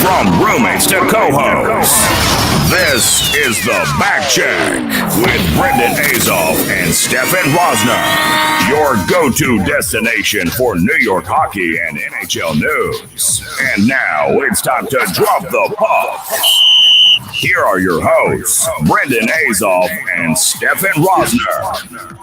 From roommates to co-hosts, this is the Backcheck with Brendan Azoff and Stefen Rosner, your go-to destination for New York hockey and NHL news. And now it's time to drop the puck. Here are your hosts, Brendan Azoff and Stefen Rosner.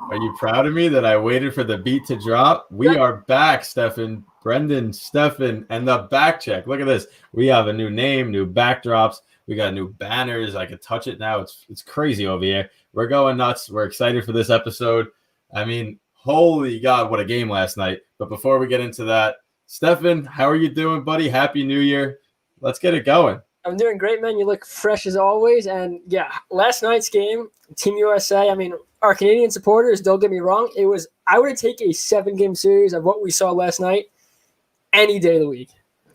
Are you proud of me that I waited for the beat to drop? We are back, Stefen, Brendan, Stefen, and the Backcheck. Look at this. We have a new name, new backdrops. We got new banners. I can touch it now. It's crazy over here. We're going nuts. We're excited for this episode. I mean, holy God, what a game last night. But before we get into that, Stefen, how are you doing, buddy? Happy New Year. Let's get it going. I'm doing great, man. You look fresh as always. And yeah, last night's game, Team USA, I mean, our Canadian supporters, don't get me wrong, I would take a 7-game series of what we saw last night any day of the week.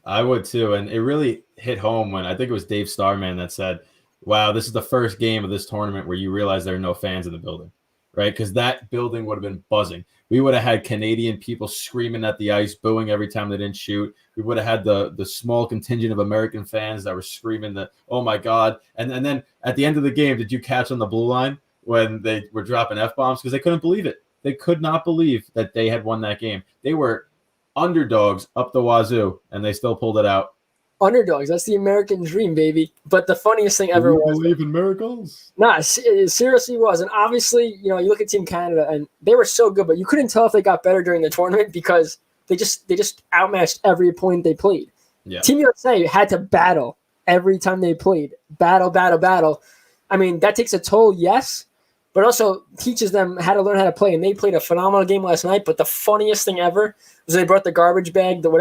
I would too. And it really hit home when I think it was Dave Starman that said, wow, this is the first game of this tournament where you realize there are no fans in the building, right? Because that building would have been buzzing. We would have had Canadian people screaming at the ice, booing every time they didn't shoot. We would have had the small contingent of American fans that were screaming that, oh my God. And then at the end of the game, did you catch on the blue line when they were dropping F-bombs? Because they couldn't believe it. They could not believe that they had won that game. They were underdogs up the wazoo, and they still pulled it out. Underdogs. That's the American dream, baby. But the funniest thing ever was... believe in miracles? Nah, it seriously was. And obviously, you look at Team Canada, and they were so good, but you couldn't tell if they got better during the tournament because they just outmatched every opponent they played. Yeah. Team USA had to battle every time they played. Battle. I mean, that takes a toll, yes, but also teaches them how to learn how to play. And they played a phenomenal game last night. But the funniest thing ever was they brought the garbage bag, not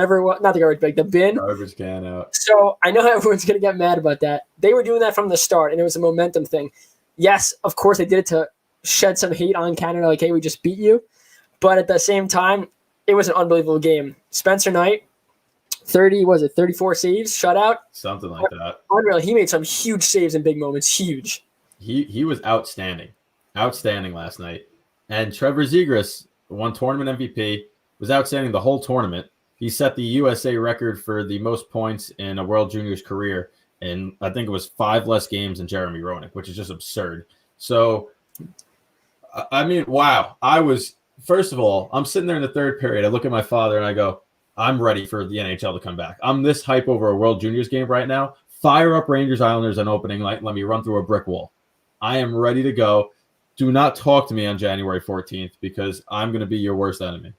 the garbage bag, the bin. Garbage can out. So I know everyone's going to get mad about that. They were doing that from the start, and it was a momentum thing. Yes, of course, they did it to shed some hate on Canada, like, hey, we just beat you. But at the same time, it was an unbelievable game. Spencer Knight, 34 saves, shutout? Something like that. Unreal. He made some huge saves in big moments. Huge. He was outstanding last night. And Trevor Zegras won tournament MVP, was outstanding the whole tournament. He set the USA record for the most points in a World Juniors career, and I think it was 5 less games than Jeremy Roenick, which is just absurd. So, I mean, wow. First of all, I'm sitting there in the third period. I look at my father and I go, I'm ready for the NHL to come back. I'm this hype over a World Juniors game right now. Fire up Rangers Islanders on opening night. Let me run through a brick wall. I am ready to go. Do not talk to me on January 14th because I'm going to be your worst enemy.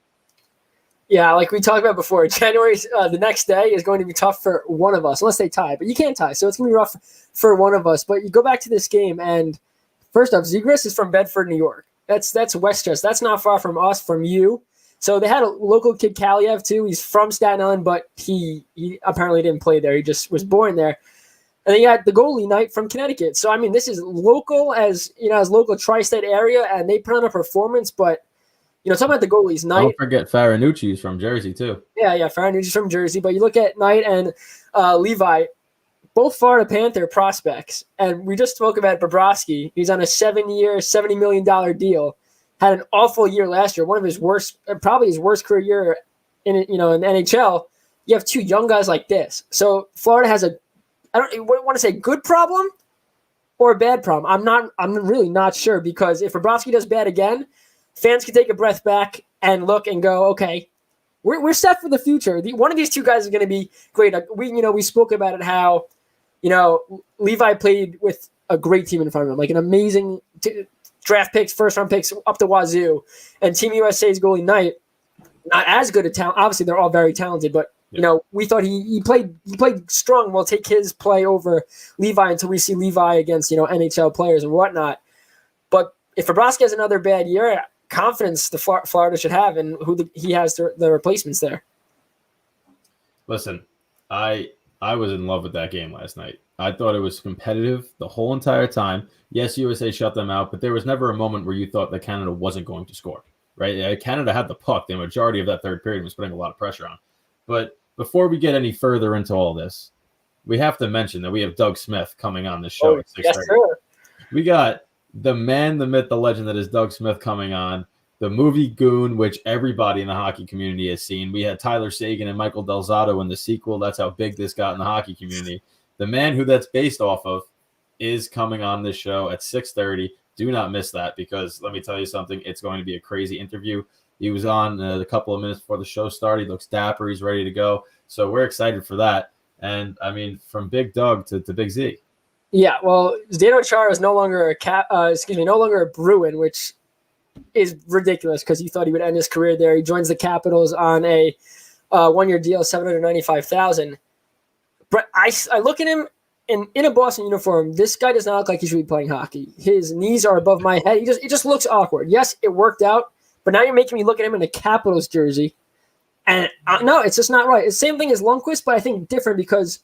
Yeah, like we talked about before, January, the next day is going to be tough for one of us, unless they tie. But you can't tie, so it's going to be rough for one of us. But you go back to this game, and first off, Zegras is from Bedford, New York. That's Westchester. That's not far from us, from you. So they had a local kid, Kaliev, too. He's from Staten Island, but he apparently didn't play there. He just was born there. And then you had the goalie, Knight, from Connecticut. So, I mean, this is local as local tri-state area, and they put on a performance. But, talking about the goalies, Knight. Don't forget Faranucci's from Jersey, too. Yeah, Faranucci's from Jersey. But you look at Knight and Levi, both Florida Panther prospects. And we just spoke about Bobrovsky. He's on a 7-year, $70 million deal. Had an awful year last year, one of his worst, probably his worst career year in the NHL. You have 2 young guys like this. So Florida has I don't want to say good problem or a bad problem. I'm really not sure, because if Bobrovsky does bad again, fans can take a breath back and look and go, okay, we're set for the future. One of these 2 guys is going to be great. We spoke about it, how, Levi played with a great team in front of him, like an amazing draft picks, first-round picks up the wazoo. And Team USA's goalie Knight, not as good a talent. Obviously, they're all very talented, but we thought he played strong. We'll take his play over Levi until we see Levi against NHL players and whatnot. But if Bobrovsky has another bad year, confidence the Florida should have, and he has the replacements there. Listen, I was in love with that game last night. I thought it was competitive the whole entire time. Yes, USA shut them out, but there was never a moment where you thought that Canada wasn't going to score, right? Canada had the puck. The majority of that third period was putting a lot of pressure on. But before we get any further into all this, we have to mention that we have Doug Smith coming on this show at 6:30. Yes, sir. We got the man, the myth, the legend that is Doug Smith coming on. the movie Goon, which everybody in the hockey community has seen. We had Tyler Sagan and Michael Del Zotto in the sequel. That's how big this got in the hockey community. The man who that's based off of is coming on this show at 6:30. Do not miss that, because let me tell you something. It's going to be a crazy interview. He was on a couple of minutes before the show started. He looks dapper. He's ready to go. So we're excited for that. And, I mean, from Big Doug to Big Z. Yeah, well, Zdeno Chara is no longer a Bruin, which is ridiculous because he thought he would end his career there. He joins the Capitals on a one-year deal, $795,000. But I look at him in a Boston uniform. This guy does not look like he should be playing hockey. His knees are above my head. It just looks awkward. Yes, it worked out, but now you're making me look at him in a Capitals jersey, and no, it's just not right. It's the same thing as Lundqvist, but I think different because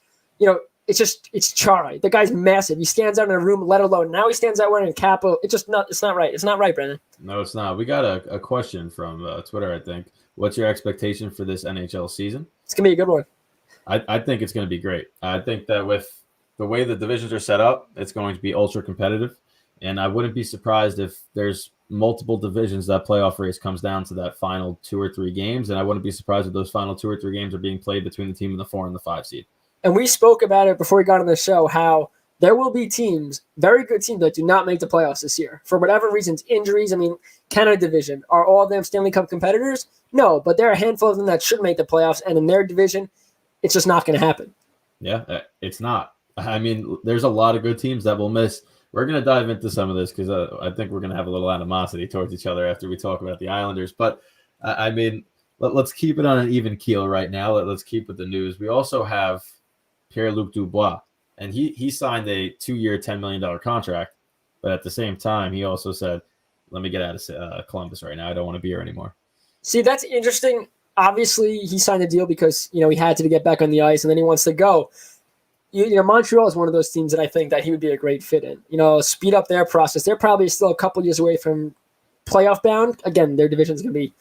it's Chara. The guy's massive. He stands out in a room, let alone now he stands out wearing a Capital. It's not right. It's not right, Brendan. No, it's not. We got a question from Twitter, I think. What's your expectation for this NHL season? It's going to be a good one. I think it's going to be great. I think that with the way the divisions are set up, it's going to be ultra competitive. And I wouldn't be surprised if there's multiple divisions that playoff race comes down to that final 2 or 3 games. And I wouldn't be surprised if those final 2 or 3 games are being played between the team in the 4 and the 5 seed. And we spoke about it before we got on the show, how there will be teams, very good teams, that do not make the playoffs this year. For whatever reasons, injuries. I mean, Canada division, are all of them Stanley Cup competitors? No, but there are a handful of them that should make the playoffs. And in their division, it's just not going to happen. Yeah, it's not. I mean, there's a lot of good teams that will miss. We're going to dive into some of this because I think we're going to have a little animosity towards each other after we talk about the Islanders. But, I mean, let's keep it on an even keel right now. Let's keep with the news. We also have Pierre-Luc Dubois, and he signed a 2-year, $10 million contract. But at the same time, he also said, let me get out of Columbus right now. I don't want to be here anymore. See, that's interesting. Obviously, he signed a deal because, he had to get back on the ice, and then he wants to go. Montreal is one of those teams that I think that he would be a great fit in. Speed up their process. They're probably still a couple years away from playoff bound. Again, their division is going to be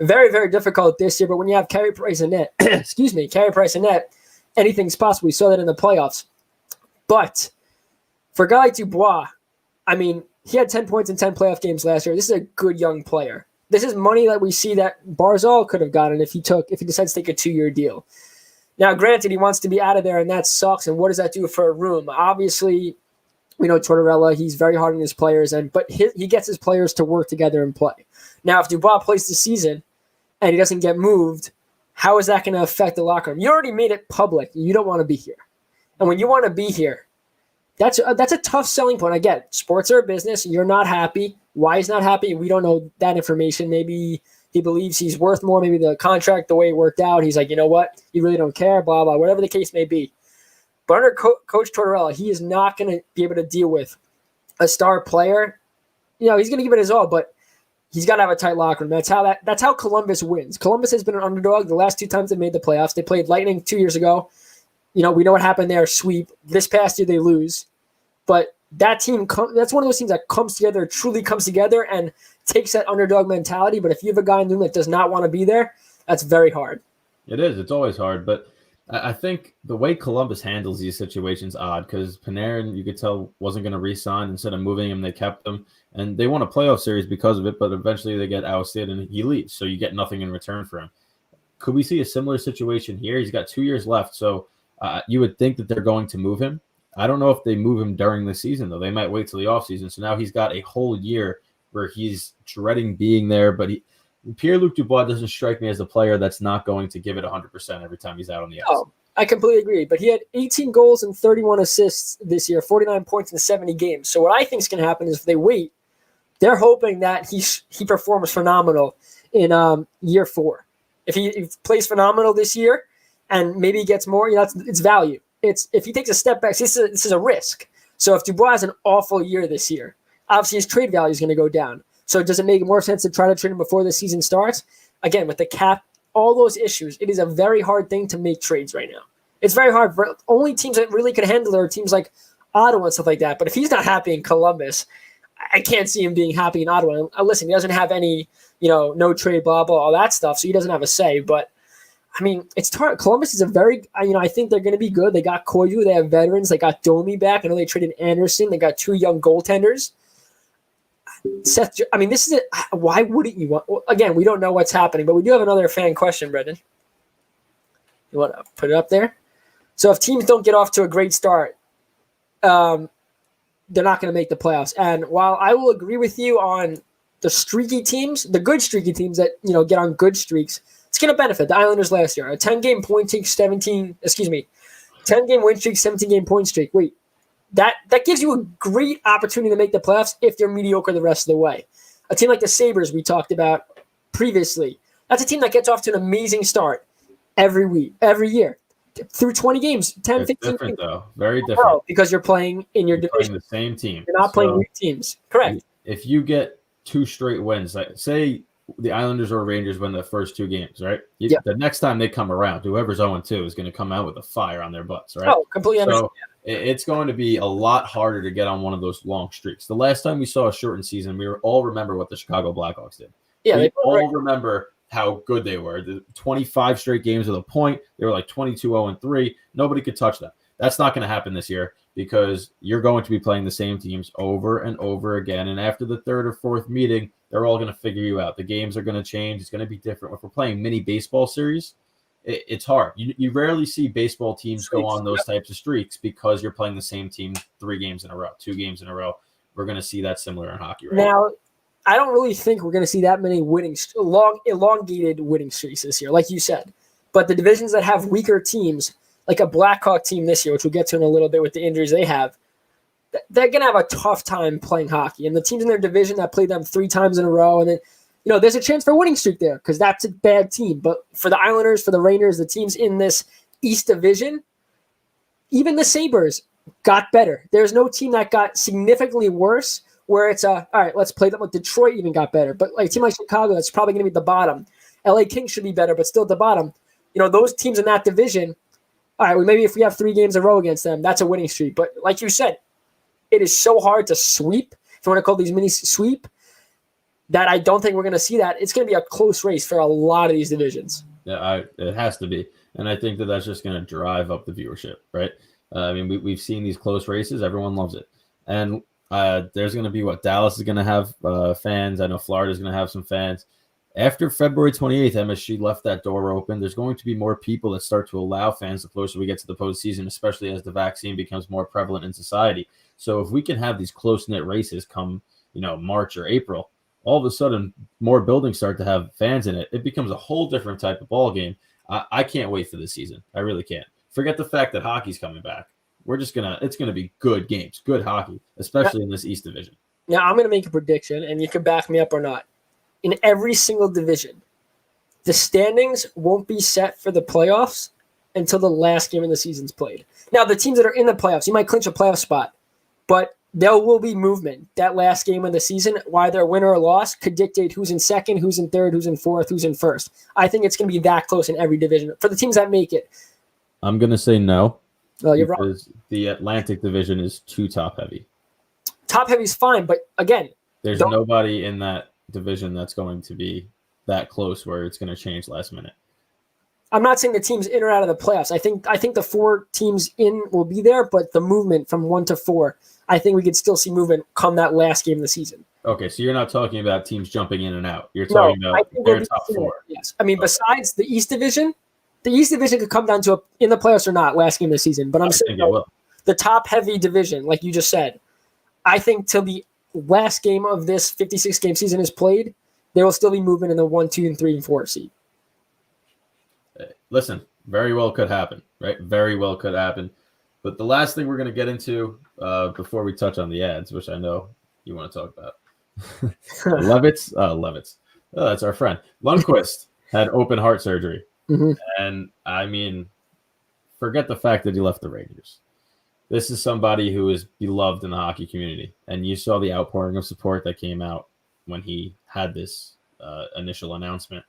very, very difficult this year. But when you have Carey Price and net, anything's possible. We saw that in the playoffs. But for a guy like Dubois, I mean, he had 10 points in 10 playoff games last year. This is a good young player. This is money that we see that Barzal could have gotten if he decides to take a 2-year deal. Now, granted, he wants to be out of there, and that sucks. And what does that do for a room? Obviously, we know Tortorella, he's very hard on his players, but he gets his players to work together and play. Now, if Dubois plays the season and he doesn't get moved, how is that going to affect the locker room? You already made it public. You don't want to be here. And when you want to be here, that's a tough selling point. I get it. Sports are a business. You're not happy. Why he's not happy, we don't know that information. Maybe he believes he's worth more. Maybe the contract, the way it worked out, he's like, you know what? You really don't care, blah, blah, whatever the case may be. But under Coach Tortorella, he is not going to be able to deal with a star player. He's going to give it his all, but he's got to have a tight locker room. That's how Columbus wins. Columbus has been an underdog the last 2 times they made the playoffs. They played Lightning 2 years ago. We know what happened there, sweep. This past year, they lose. But that team, that's one of those teams that comes together, truly comes together, and takes that underdog mentality. But if you have a guy in the room that does not want to be there, that's very hard. It is. It's always hard. But I think the way Columbus handles these situations odd, because Panarin, you could tell, wasn't going to re-sign. Instead of moving him, they kept him. And they won a playoff series because of it, but eventually they get ousted and he leaves. So you get nothing in return for him. Could we see a similar situation here? He's got 2 years left. So you would think that they're going to move him. I don't know if they move him during the season, though. They might wait till the offseason. So now he's got a whole year where he's dreading being there. But Pierre-Luc Dubois doesn't strike me as a player that's not going to give it 100% every time he's out on the ice. Oh, I completely agree. But he had 18 goals and 31 assists this year, 49 points in 70 games. So what I think is going to happen is if they wait, they're hoping that he performs phenomenal in year 4. If he plays phenomenal this year and maybe he gets more, it's value. If he takes a step back, this is a risk. So if Dubois has an awful year this year, obviously his trade value is going to go down. So does it make more sense to try to trade him before the season starts? Again, with the cap, all those issues, it is a very hard thing to make trades right now. It's very hard. For only teams that really could handle it are teams like Ottawa and stuff like that. But if he's not happy in Columbus, I can't see him being happy in Ottawa. Listen, he doesn't have any, no trade, blah, blah, all that stuff. So he doesn't have a say. But I mean, it's hard. Columbus is a very, I think they're going to be good. They got Koivu. They have veterans. They got Domi back. I know they traded Anderson. They got 2 young goaltenders. Seth, I mean, this is it. Why wouldn't you want? Well, again, we don't know what's happening, but we do have another fan question, Brendan. You want to put it up there? So if teams don't get off to a great start, they're not going to make the playoffs. And while I will agree with you on the streaky teams, the good streaky teams that get on good streaks, it's going to benefit the Islanders last year. A 10-game point streak, 10-game win streak, 17-game point streak. Wait, that gives you a great opportunity to make the playoffs if they're mediocre the rest of the way. A team like the Sabres we talked about previously, that's a team that gets off to an amazing start every year. Through 20 games, 10, it's 15 different, games. though. Very different. Because you're playing in your division. Playing the same team. You're not playing weak teams. Correct. If you get 2 straight wins, like say the Islanders or Rangers win the first 2 games, right? The next time they come around, whoever's 0-2 is going to come out with a fire on their butts, right? Oh, completely understand. So it's going to be a lot harder to get on one of those long streaks. The last time we saw a shortened season, we all remember what the Chicago Blackhawks did. Yeah, we all remember how good they were. The 25 straight games with a point. They were like 22-0-3. Nobody could touch them. That's not going to happen this year because you're going to be playing the same teams over and over again. And after the 3rd or 4th meeting, they're all going to figure you out. The games are going to change. It's going to be different. If we're playing mini baseball series, it's hard. You rarely see baseball teams go on those types of streaks because you're playing the same team 3 games in a row, 2 games in a row. We're going to see that similar in hockey right now. I don't really think we're going to see that many elongated winning streaks this year, like you said. But the divisions that have weaker teams, like a Blackhawk team this year, which we'll get to in a little bit with the injuries they have, they're going to have a tough time playing hockey. And the teams in their division that played them 3 times in a row, and then there's a chance for a winning streak there because that's a bad team. But for the Islanders, for the Rangers, the teams in this East Division, even the Sabres got better. There's no team that got significantly worse where it's all right, let's play them. Like Detroit even got better. But like a team like Chicago, that's probably going to be at the bottom. LA Kings should be better, but still at the bottom. Those teams in that division, all right, well, maybe if we have 3 games in a row against them, that's a winning streak. But like you said, it is so hard to sweep, if you want to call these mini sweep, that I don't think we're going to see that. It's going to be a close race for a lot of these divisions. Yeah, it has to be. And I think that's just going to drive up the viewership, right? I mean, we've seen these close races. Everyone loves it. And there's going to be Dallas is going to have fans. I know Florida is going to have some fans. After February 28th, MSG left that door open. There's going to be more people that start to allow fans the closer we get to the postseason, especially as the vaccine becomes more prevalent in society. So if we can have these close-knit races come, March or April, all of a sudden more buildings start to have fans in it. It becomes a whole different type of ball game. I can't wait for this season. I really can't. Forget the fact that hockey's coming back. It's going to be good games, good hockey, especially in this East Division. Now, I'm going to make a prediction, and you can back me up or not. In every single division, the standings won't be set for the playoffs until the last game of the season's played. Now, the teams that are in the playoffs, you might clinch a playoff spot, but there will be movement. That last game of the season, whether win or loss, could dictate who's in second, who's in third, who's in fourth, who's in first. I think it's going to be that close in every division for the teams that make it. I'm going to say no. Well, you're wrong. Because the Atlantic Division is too top-heavy. Top-heavy is fine, but again, there's nobody in that division that's going to be that close where it's going to change last minute. I'm not saying the teams in or out of the playoffs. I think the 4 teams in will be there, but the movement from 1 to 4, I think we could still see movement come that last game of the season. Okay, so you're not talking about teams jumping in and out. You're talking about their top 4. Yes. I mean, besides the East Division, the East Division could come down to in the playoffs or not last game of the season. But I'm saying the top-heavy division, like you just said, I think till the last game of this 56-game season is played, there will still be movement in the 1, 2, and 3, and 4 seed. Listen, very well could happen, right? Very well could happen. But the last thing we're going to get into before we touch on the ads, which I know you want to talk about. Levitz. Oh, that's our friend. Lundqvist had open heart surgery. Mm-hmm. And, I mean, forget the fact that he left the Rangers. This is somebody who is beloved in the hockey community. And you saw the outpouring of support that came out when he had this initial announcement.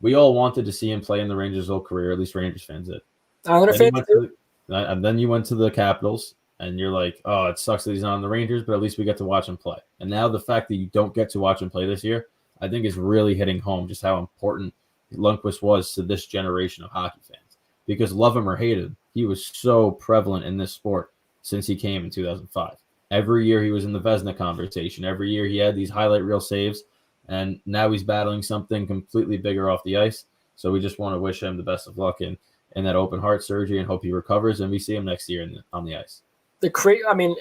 We all wanted to see him play in the Rangers' whole career, at least Rangers fans did. And then you went to the Capitals, and you're like, oh, it sucks that he's not on the Rangers, but at least we get to watch him play. And now the fact that you don't get to watch him play this year, I think is really hitting home just how important Lundqvist was to this generation of hockey fans. Because love him or hate him, he was so prevalent in this sport since he came in 2005. Every year he was in the Vezina conversation. Every year he had these highlight reel saves, and now he's battling something completely bigger off the ice. So we just want to wish him the best of luck in that open heart surgery and hope he recovers and we see him next year on the ice.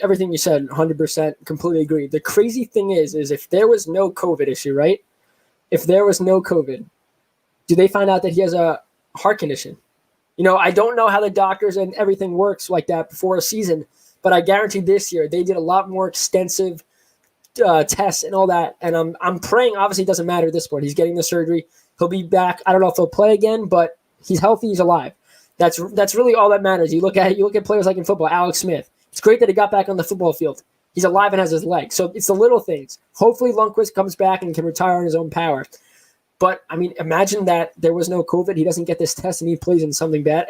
Everything you said, 100% completely agree. The crazy thing is if there was no COVID issue, right? If there was no COVID, do they find out that he has a heart condition? I don't know how the doctors and everything works like that before a season, but I guarantee this year they did a lot more extensive tests and all that. And I'm praying. Obviously, it doesn't matter at this point. He's getting the surgery. He'll be back. I don't know if he'll play again, but he's healthy. He's alive. That's really all that matters. You look at players like in football, Alex Smith. It's great that he got back on the football field. He's alive and has his legs. So it's the little things. Hopefully Lundqvist comes back and can retire on his own power. But, imagine that there was no COVID. He doesn't get this test and he plays in something bad.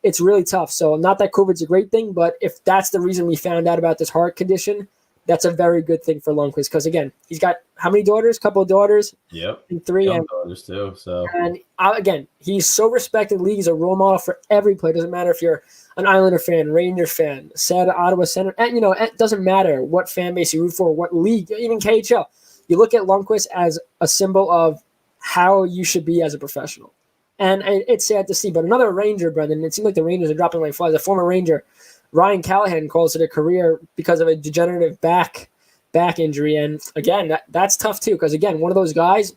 It's really tough. So not that COVID's a great thing, but if that's the reason we found out about this heart condition, that's a very good thing for Lundqvist. Because, again, he's got how many daughters? Couple of daughters? Yep. And 3. Young daughters, too. So. And, again, he's so respected in the league. He's a role model for every player. It doesn't matter if you're an Islander fan, Ranger fan, Ottawa Center. And, it doesn't matter what fan base you root for, what league, even KHL. You look at Lundqvist as a symbol of how you should be as a professional. And it's sad to see. But another Ranger, Brendan, it seems like the Rangers are dropping like flies. A former Ranger, Ryan Callahan, calls it a career because of a degenerative back injury. And, again, that's tough, too, because, again, one of those guys,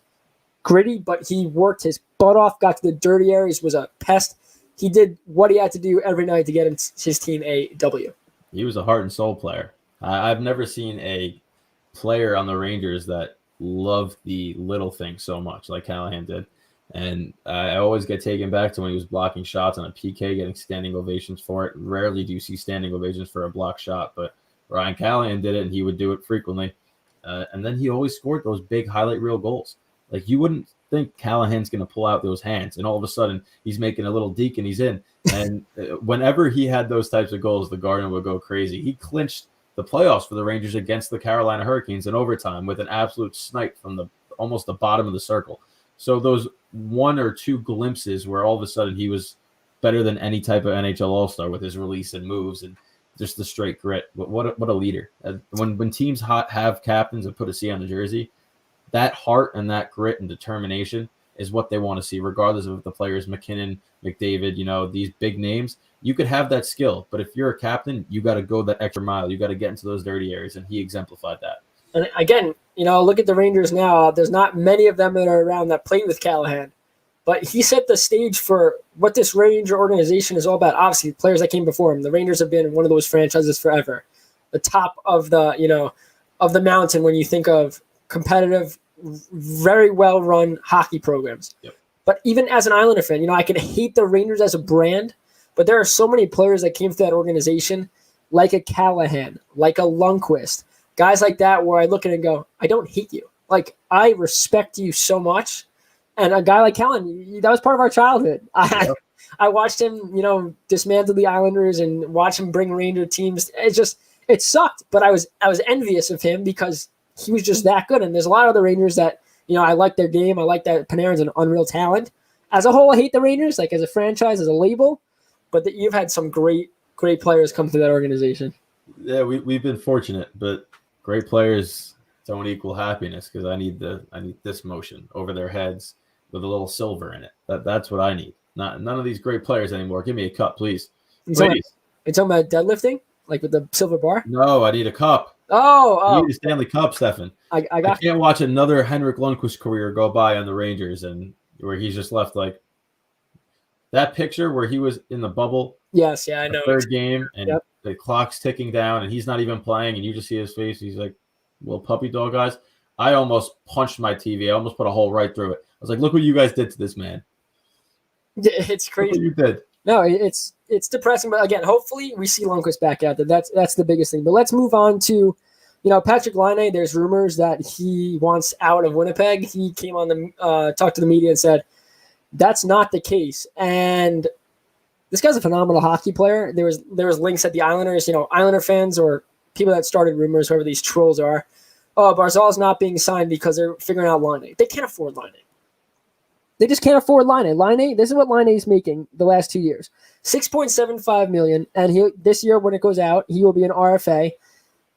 gritty, but he worked his butt off, got to the dirty areas, was a pest. He did what he had to do every night to get his team a W. He was a heart and soul player. I've never seen a player on the Rangers that loved the little things so much like Callahan did. And I always get taken back to when he was blocking shots on a PK, getting standing ovations for it. Rarely do you see standing ovations for a block shot, but Ryan Callahan did it, and he would do it frequently. And then he always scored those big highlight reel goals. Like, you wouldn't think Callahan's going to pull out those hands, and all of a sudden he's making a little deke and he's in. And whenever he had those types of goals, the Garden would go crazy. He clinched the playoffs for the Rangers against the Carolina Hurricanes in overtime with an absolute snipe from almost the bottom of the circle. So those one or two glimpses where all of a sudden he was better than any type of NHL All-Star with his release and moves and just the straight grit. What a leader. When teams have captains and put a C on the jersey, that heart and that grit and determination is what they want to see, regardless of the players, McKinnon, McDavid, these big names. You could have that skill, but if you're a captain, you got to go that extra mile. You got to get into those dirty areas, and he exemplified that. And again, look at the Rangers now. There's not many of them that are around that played with Callahan, but he set the stage for what this Ranger organization is all about. Obviously, players that came before him. The Rangers have been one of those franchises forever, the top of the of the mountain when you think of competitive, very well run hockey programs. Yep. But even as an Islander fan, I can hate the Rangers as a brand, but there are so many players that came to that organization, like a Callahan, like a Lundqvist. Guys like that where I look at it and go, I don't hate you. Like, I respect you so much. And a guy like Callahan, that was part of our childhood. I watched him, dismantle the Islanders and watch him bring Ranger teams. It sucked, but I was envious of him because he was just that good. And there's a lot of the Rangers that, I like their game. I like that Panarin's an unreal talent. As a whole, I hate the Rangers, like as a franchise, as a label. But you've had some great players come through that organization. Yeah, we've been fortunate, but great players don't equal happiness because I need this motion over their heads with a little silver in it. That's what I need. None of these great players anymore. Give me a cup, please. You're talking about deadlifting, like with the silver bar? No, I need a cup. Oh. You need a Stanley Cup, Stefen. I can't watch another Henrik Lundqvist career go by on the Rangers and where he's just left like that picture where he was in the bubble. Yes, yeah, I know. Third game and the clock's ticking down and he's not even playing and you just see his face. He's like, little puppy dog guys. I almost punched my TV. I almost put a hole right through it. I was like, look what you guys did to this man. It's crazy. Look what you did. No, it's depressing. But again, hopefully we see Lundqvist back out there. That's the biggest thing. But let's move on to, Patrick Laine. There's rumors that he wants out of Winnipeg. He came on the talked to the media and said that's not the case. And this guy's a phenomenal hockey player. There was links at the Islanders, Islander fans or people that started rumors, whoever these trolls are. Oh, Barzal's not being signed because they're figuring out Laine. They can't afford Laine. They just can't afford Laine. Laine, this is what Laine is making the last 2 years. $6.75 million, and this year when it goes out, he will be an RFA.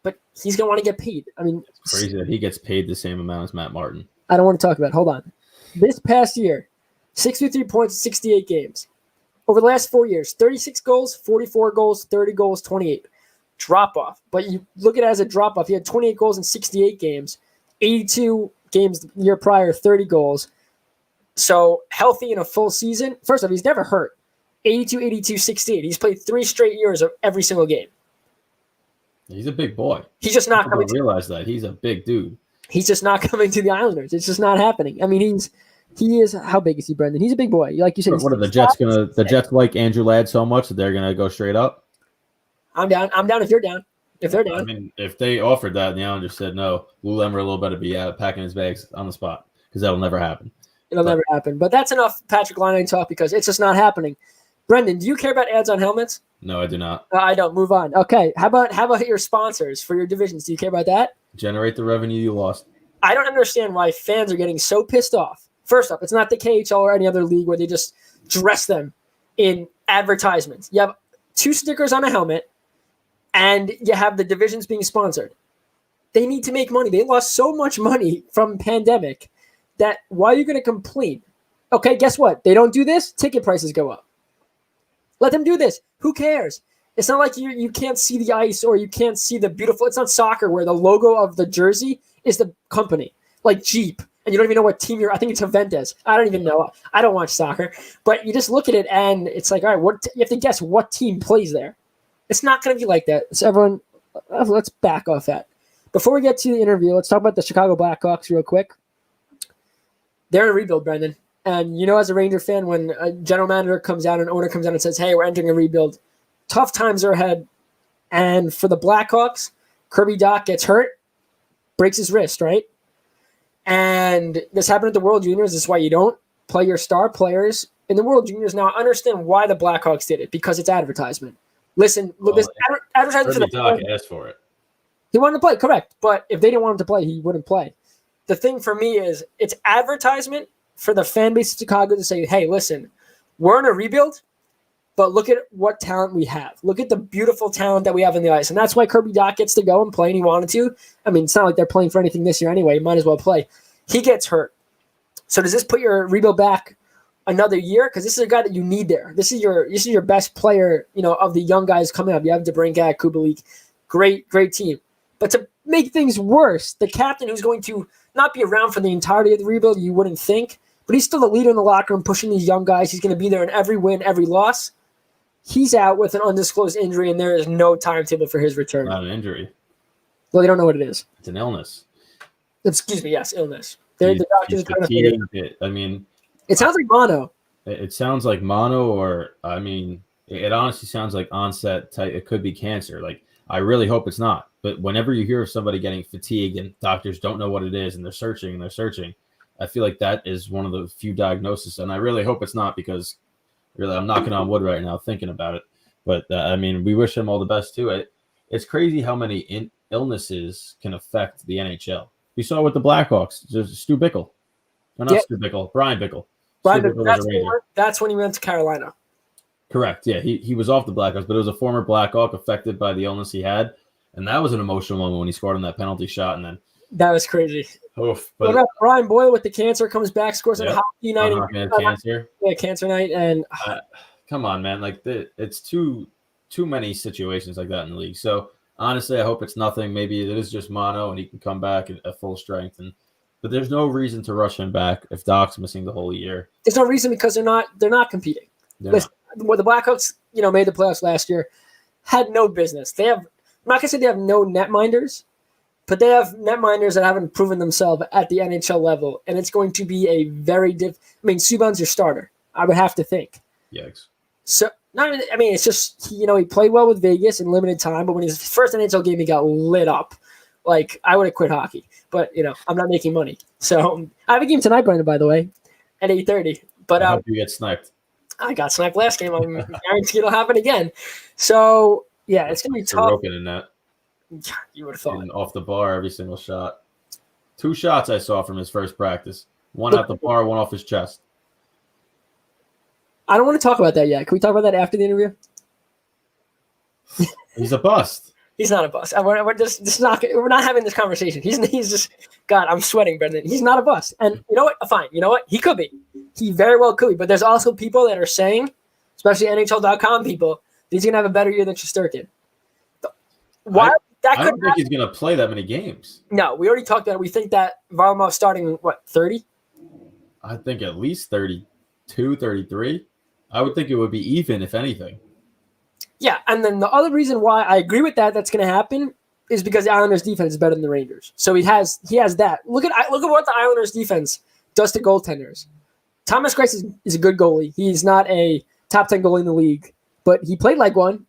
but he's going to want to get paid. I mean, It's crazy that he gets paid the same amount as Matt Martin. I don't want to talk about it. Hold on. This past year, 63 points, 68 games. Over the last 4 years, 36 goals, 44 goals, 30 goals, 28. Drop off. But you look at it as a drop off. He had 28 goals in 68 games, 82 games the year prior, 30 goals. So healthy in a full season. First off, he's never hurt. 82, 82, 68. He's played 3 straight years of every single game. He's a big boy. He's just not coming. I realize that he's a big dude. He's just not coming to the Islanders. It's just not happening. I mean, he is. How big is he, Brendan? He's a big boy. Like you said. What are the Jets gonna? The Jets like Andrew Ladd so much that they're gonna go straight up. I'm down. I'm down if you're down. If they're down. I mean, if they offered that and the Islanders said no, Lou Lamoriello better be packing his bags on the spot because that will never happen. It'll never happen. But that's enough Patrick Laine talk because it's just not happening. Brendan, do you care about ads on helmets? No, I do not. I don't. Move on. Okay. How about your sponsors for your divisions? Do you care about that? Generate the revenue you lost. I don't understand why fans are getting so pissed off. First off, it's not the KHL or any other league where they just dress them in advertisements. You have 2 stickers on a helmet, and you have the divisions being sponsored. They need to make money. They lost so much money from pandemic that why are you going to complain? Okay, guess what? They don't do this, ticket prices go up. Let them do this. Who cares? It's not like you can't see the ice or you can't see the beautiful. It's not soccer where the logo of the jersey is the company, like Jeep, and you don't even know what team you're. I think it's Juventus. I don't even know. I don't watch soccer, but you just look at it and it's like, all right, what you have to guess what team plays there. It's not going to be like that. So everyone, let's back off that. Before we get to the interview, let's talk about the Chicago Blackhawks real quick. They're in a rebuild, Brendan. And you know, as a Ranger fan, when a general manager comes out, an owner comes out and says, hey, we're entering a rebuild, tough times are ahead. And for the Blackhawks, Kirby Dach gets hurt, breaks his wrist, right? And this happened at the World Juniors. This is why you don't play your star players in the World Juniors. Now, I understand why the Blackhawks did it, because it's advertisement. Listen, this advertisement for the Kirby Dach asked for it. He wanted to play, correct. But if they didn't want him to play, he wouldn't play. The thing for me is it's advertisement for the fan base of Chicago to say, hey, listen, we're in a rebuild, but look at what talent we have. Look at the beautiful talent that we have in the ice. And that's why Kirby Dach gets to go and play, and he wanted to. I mean, it's not like they're playing for anything this year anyway. Might as well play. He gets hurt. So does this put your rebuild back another year? Because this is a guy that you need there. This is your best player, of the young guys coming up. You have DeBrincat, Kubalik. Great team. But to make things worse, the captain who's going to not be around for the entirety of the rebuild, you wouldn't think, but he's still the leader in the locker room, pushing these young guys. He's going to be there in every win, every loss. He's out with an undisclosed injury, and there is no timetable for his return. Not an injury. Well, they don't know what it is. It's an illness. Excuse me, yes, illness. The doctors are trying to figure it out. I mean, it sounds like mono. It sounds like mono, or I mean, it honestly sounds like onset type. It could be cancer. Like, I really hope it's not. But whenever you hear of somebody getting fatigued and doctors don't know what it is and they're searching, I feel like that is one of the few diagnoses. And I really hope it's not, because really I'm knocking on wood right now thinking about it. But I mean, we wish him all the best too. It's crazy how many illnesses can affect the NHL. We saw with the Blackhawks, just Stu Bickle. No, not Stu Bickle, Brian Bickle. That's when he went to Carolina. Correct. Yeah, he was off the Blackhawks, but it was a former Blackhawk affected by the illness he had. And that was an emotional moment when he scored on that penalty shot. And then that was crazy. Oof. What about Brian Boyle with the cancer, comes back, scores on hockey night. Cancer. Yeah, cancer night. And come on, man. Like, it's too many situations like that in the league. So honestly, I hope it's nothing. Maybe it is just mono and he can come back at full strength. But there's no reason to rush him back if Doc's missing the whole year. There's no reason, because they're not competing. Listen, when the Blackhawks, made the playoffs last year, had no business. I'm not going to say they have no netminders, but they have netminders that haven't proven themselves at the NHL level, and it's going to be a very Subban's your starter, I would have to think. Yikes. So, it's just, he played well with Vegas in limited time, but when his first NHL game, he got lit up. Like, I would have quit hockey, but, I'm not making money. So, I have a game tonight, Brendan, by the way, at 8:30. But I hope you get sniped. I got sniped last game. I'm guaranteed it'll happen again. So, yeah, it's going to be tough. Broken in that. You would have thought. And off the bar every single shot. 2 shots I saw from his first practice. One at the bar, one off his chest. I don't want to talk about that yet. Can we talk about that after the interview? He's a bust. He's not a bust. We're not having this conversation. He's just God. I'm sweating, Brendan. He's not a bust. And you know what? Fine. You know what? He could be. He very well could be. But there's also people that are saying, especially NHL.com people, that he's gonna have a better year than Shesterkin. Why? I don't think he's gonna play that many games. No, we already talked about it. We think that Varlamov starting 30. I think at least 32, 33. I would think it would be even, if anything. Yeah, and then the other reason why I agree with that's going to happen is because the Islanders' defense is better than the Rangers. So he has that. Look at what the Islanders' defense does to goaltenders. Thomas Greiss is a good goalie. He's not a top 10 goalie in the league, but he played like one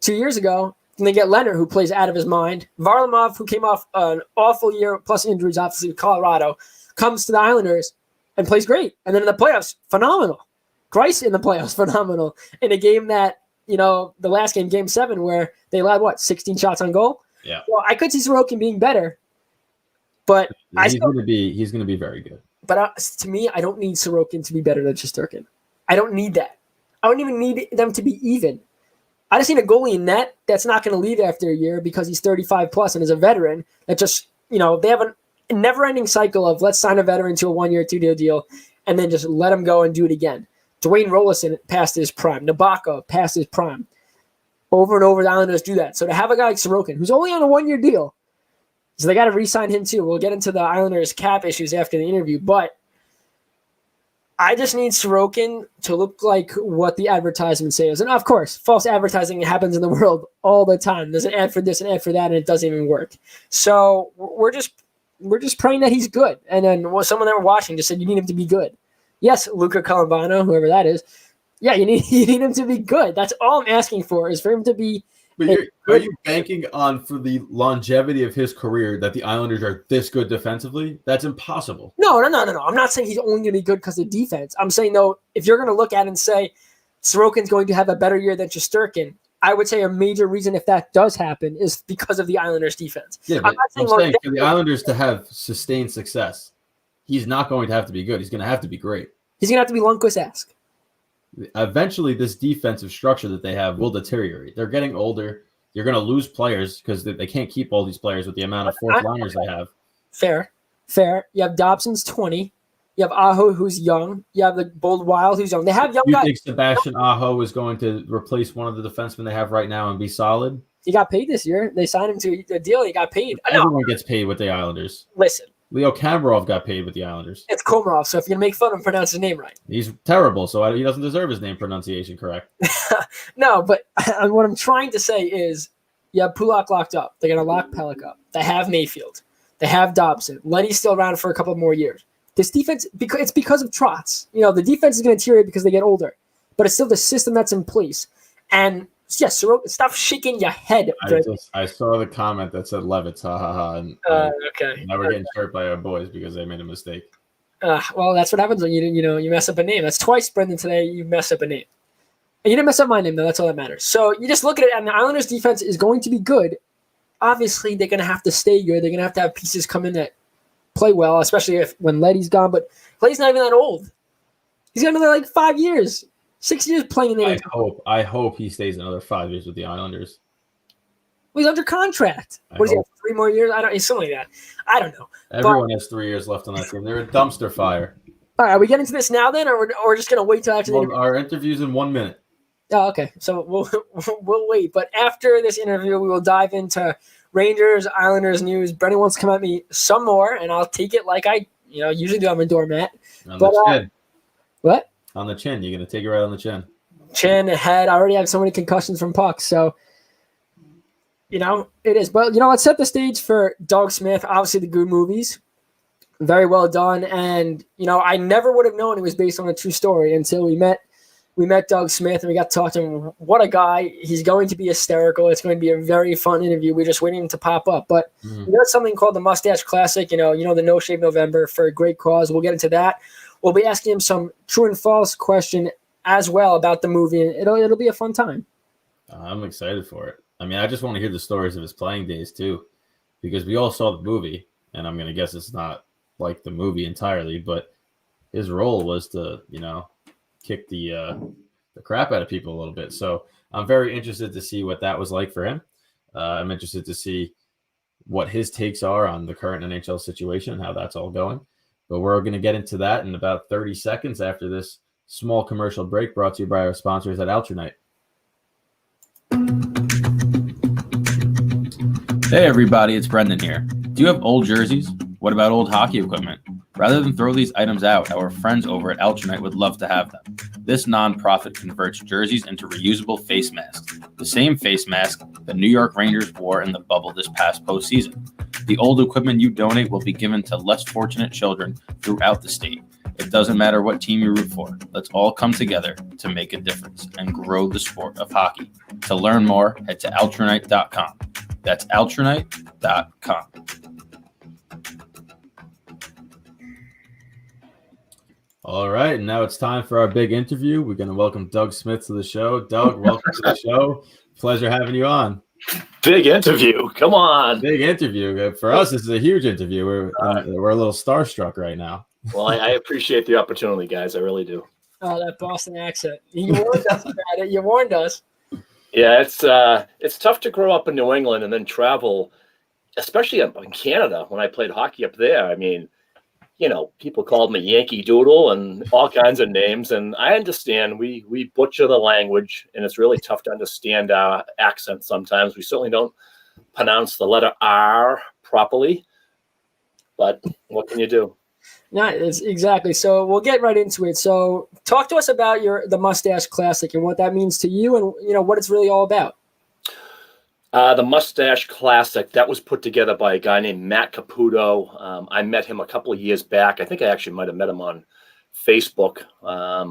2 years ago. And they get Leonard, who plays out of his mind. Varlamov, who came off an awful year plus injuries, obviously with Colorado, comes to the Islanders and plays great. And then in the playoffs, phenomenal. Greiss in the playoffs, phenomenal. In a game that, the last game, Game 7, where they allowed, 16 shots on goal? Yeah. Well, I could see Sorokin being better, but he's going to be very good. But to me, I don't need Sorokin to be better than Shesterkin. I don't need that. I don't even need them to be even. I just need a goalie in net that's not going to leave after a year because he's 35 plus and is a veteran that just, they have a never-ending cycle of let's sign a veteran to a 1-year, 2-year deal and then just let him go and do it again. Dwayne Rollison passed his prime. Nabokov passed his prime. Over and over, the Islanders do that. So to have a guy like Sorokin, who's only on a 1-year deal, so they got to re-sign him too. We'll get into the Islanders cap issues after the interview, but I just need Sorokin to look like what the advertisement says. And of course, false advertising happens in the world all the time. There's an ad for this, an ad for that, and it doesn't even work. So we're just praying that he's good. And then someone that we're watching just said you need him to be good. Yes, Luca Colombano, whoever that is. Yeah, you need him to be good. That's all I'm asking for is for him to be. But are you banking on for the longevity of his career that the Islanders are this good defensively? That's impossible. No. I'm not saying he's only going to be good because of defense. I'm saying, though, if you're going to look at it and say Sorokin's going to have a better year than Shesterkin, I would say a major reason if that does happen is because of the Islanders' defense. Yeah, but I'm saying for the Islanders to have sustained success, he's not going to have to be good. He's going to have to be great. He's going to have to be Lundqvist-esque. Eventually, this defensive structure that they have will deteriorate. They're getting older. You're going to lose players because they can't keep all these players with the amount of fourth liners they have. Fair. You have Dobson's 20. You have Aho, who's young. You have the Bold Wild, who's young. They have young guys. You think Sebastian Aho is going to replace one of the defensemen they have right now and be solid? He got paid this year. They signed him to a deal. He got paid. Everyone gets paid with the Islanders. Listen. Leo Komarov got paid with the Islanders. It's Komarov, so if you're going to make fun of him, pronounce his name right. He's terrible, so he doesn't deserve his name pronunciation correct. No, but what I'm trying to say is you have Pulak locked up. They're going to lock Pelech up. They have Mayfield. They have Dobson. Lenny's still around for a couple more years. This defense, it's because of Trotz. The defense is going to deteriorate because they get older, but it's still the system that's in place. And yes, Sorokin, stop shaking your head. I saw the comment that said Levitz, ha ha ha. And, okay. Now we're getting hurt by our boys because they made a mistake. Well, that's what happens when you mess up a name. That's twice, Brendan, today you mess up a name. And you didn't mess up my name, though. That's all that matters. So you just look at it, and the Islanders' defense is going to be good. Obviously, they're going to have to stay good. They're going to have pieces come in that play well, especially when Letty's gone. But Letty's not even that old. He's got another 5 years. 6 years playing in the NHL. I hope he stays another 5 years with the Islanders. Well, he's under contract. What does he have, 3 more years? It's something like that. I don't know. Everyone has 3 years left on that team. They're a dumpster fire. All right, are we getting to this now then, or we're just going to wait till after the interview? Our interview's in 1 minute. Oh, okay. So we'll wait. But after this interview, we will dive into Rangers, Islanders news. Brendan wants to come at me some more, and I'll take it like I usually do. I'm a doormat. On the chin. What? On the chin. You're going to take it right on the chin. Chin, head. I already have so many concussions from pucks. So, it is. But, let's set the stage for Doug Smith. Obviously, the Goon movies. Very well done. And, I never would have known it was based on a true story until we met Doug Smith and we got to talk to him. What a guy. He's going to be hysterical. It's going to be a very fun interview. We're just waiting to pop up. But there's something called the Mustache Classic, the No Shave November for a great cause. We'll get into that. We'll be asking him some true and false question as well about the movie. And it'll be a fun time. I'm excited for it. I just want to hear the stories of his playing days too, because we all saw the movie, and I'm going to guess it's not like the movie entirely, but his role was to, kick the crap out of people a little bit. So I'm very interested to see what that was like for him. I'm interested to see what his takes are on the current NHL situation and how that's all going. But we're going to get into that in about 30 seconds after this small commercial break brought to you by our sponsors at Alternate. Hey everybody, it's Brendan here. Do you have old jerseys? What about old hockey equipment? Rather than throw these items out, our friends over at Alternate would love to have them. This nonprofit converts jerseys into reusable face masks, the same face mask the New York Rangers wore in the bubble this past postseason. The old equipment you donate will be given to less fortunate children throughout the state. It doesn't matter what team you root for. Let's all come together to make a difference and grow the sport of hockey. To learn more, head to alternate.com. That's alternate.com. All right, and now it's time for our big interview. We're going to welcome Doug Smith to the show. Doug, welcome to the show. Pleasure having you on. Big interview. Come on. Big interview. For us, this is a huge interview. We're a little starstruck right now. Well, I appreciate the opportunity, guys. I really do. Oh, that Boston accent. You warned us about it. You warned us. Yeah, it's tough to grow up in New England and then travel, especially in Canada when I played hockey up there. I mean, you know, people called me Yankee Doodle and all kinds of names. And I understand we butcher the language, and it's really tough to understand our accent sometimes. We certainly don't pronounce the letter R properly. But what can you do? Yeah, it's exactly. So we'll get right into it. So talk to us about the Mustache Classic and what that means to you, and what it's really all about. The Mustache Classic, that was put together by a guy named Matt Caputo. I met him a couple of years back. I think I actually might have met him on Facebook. I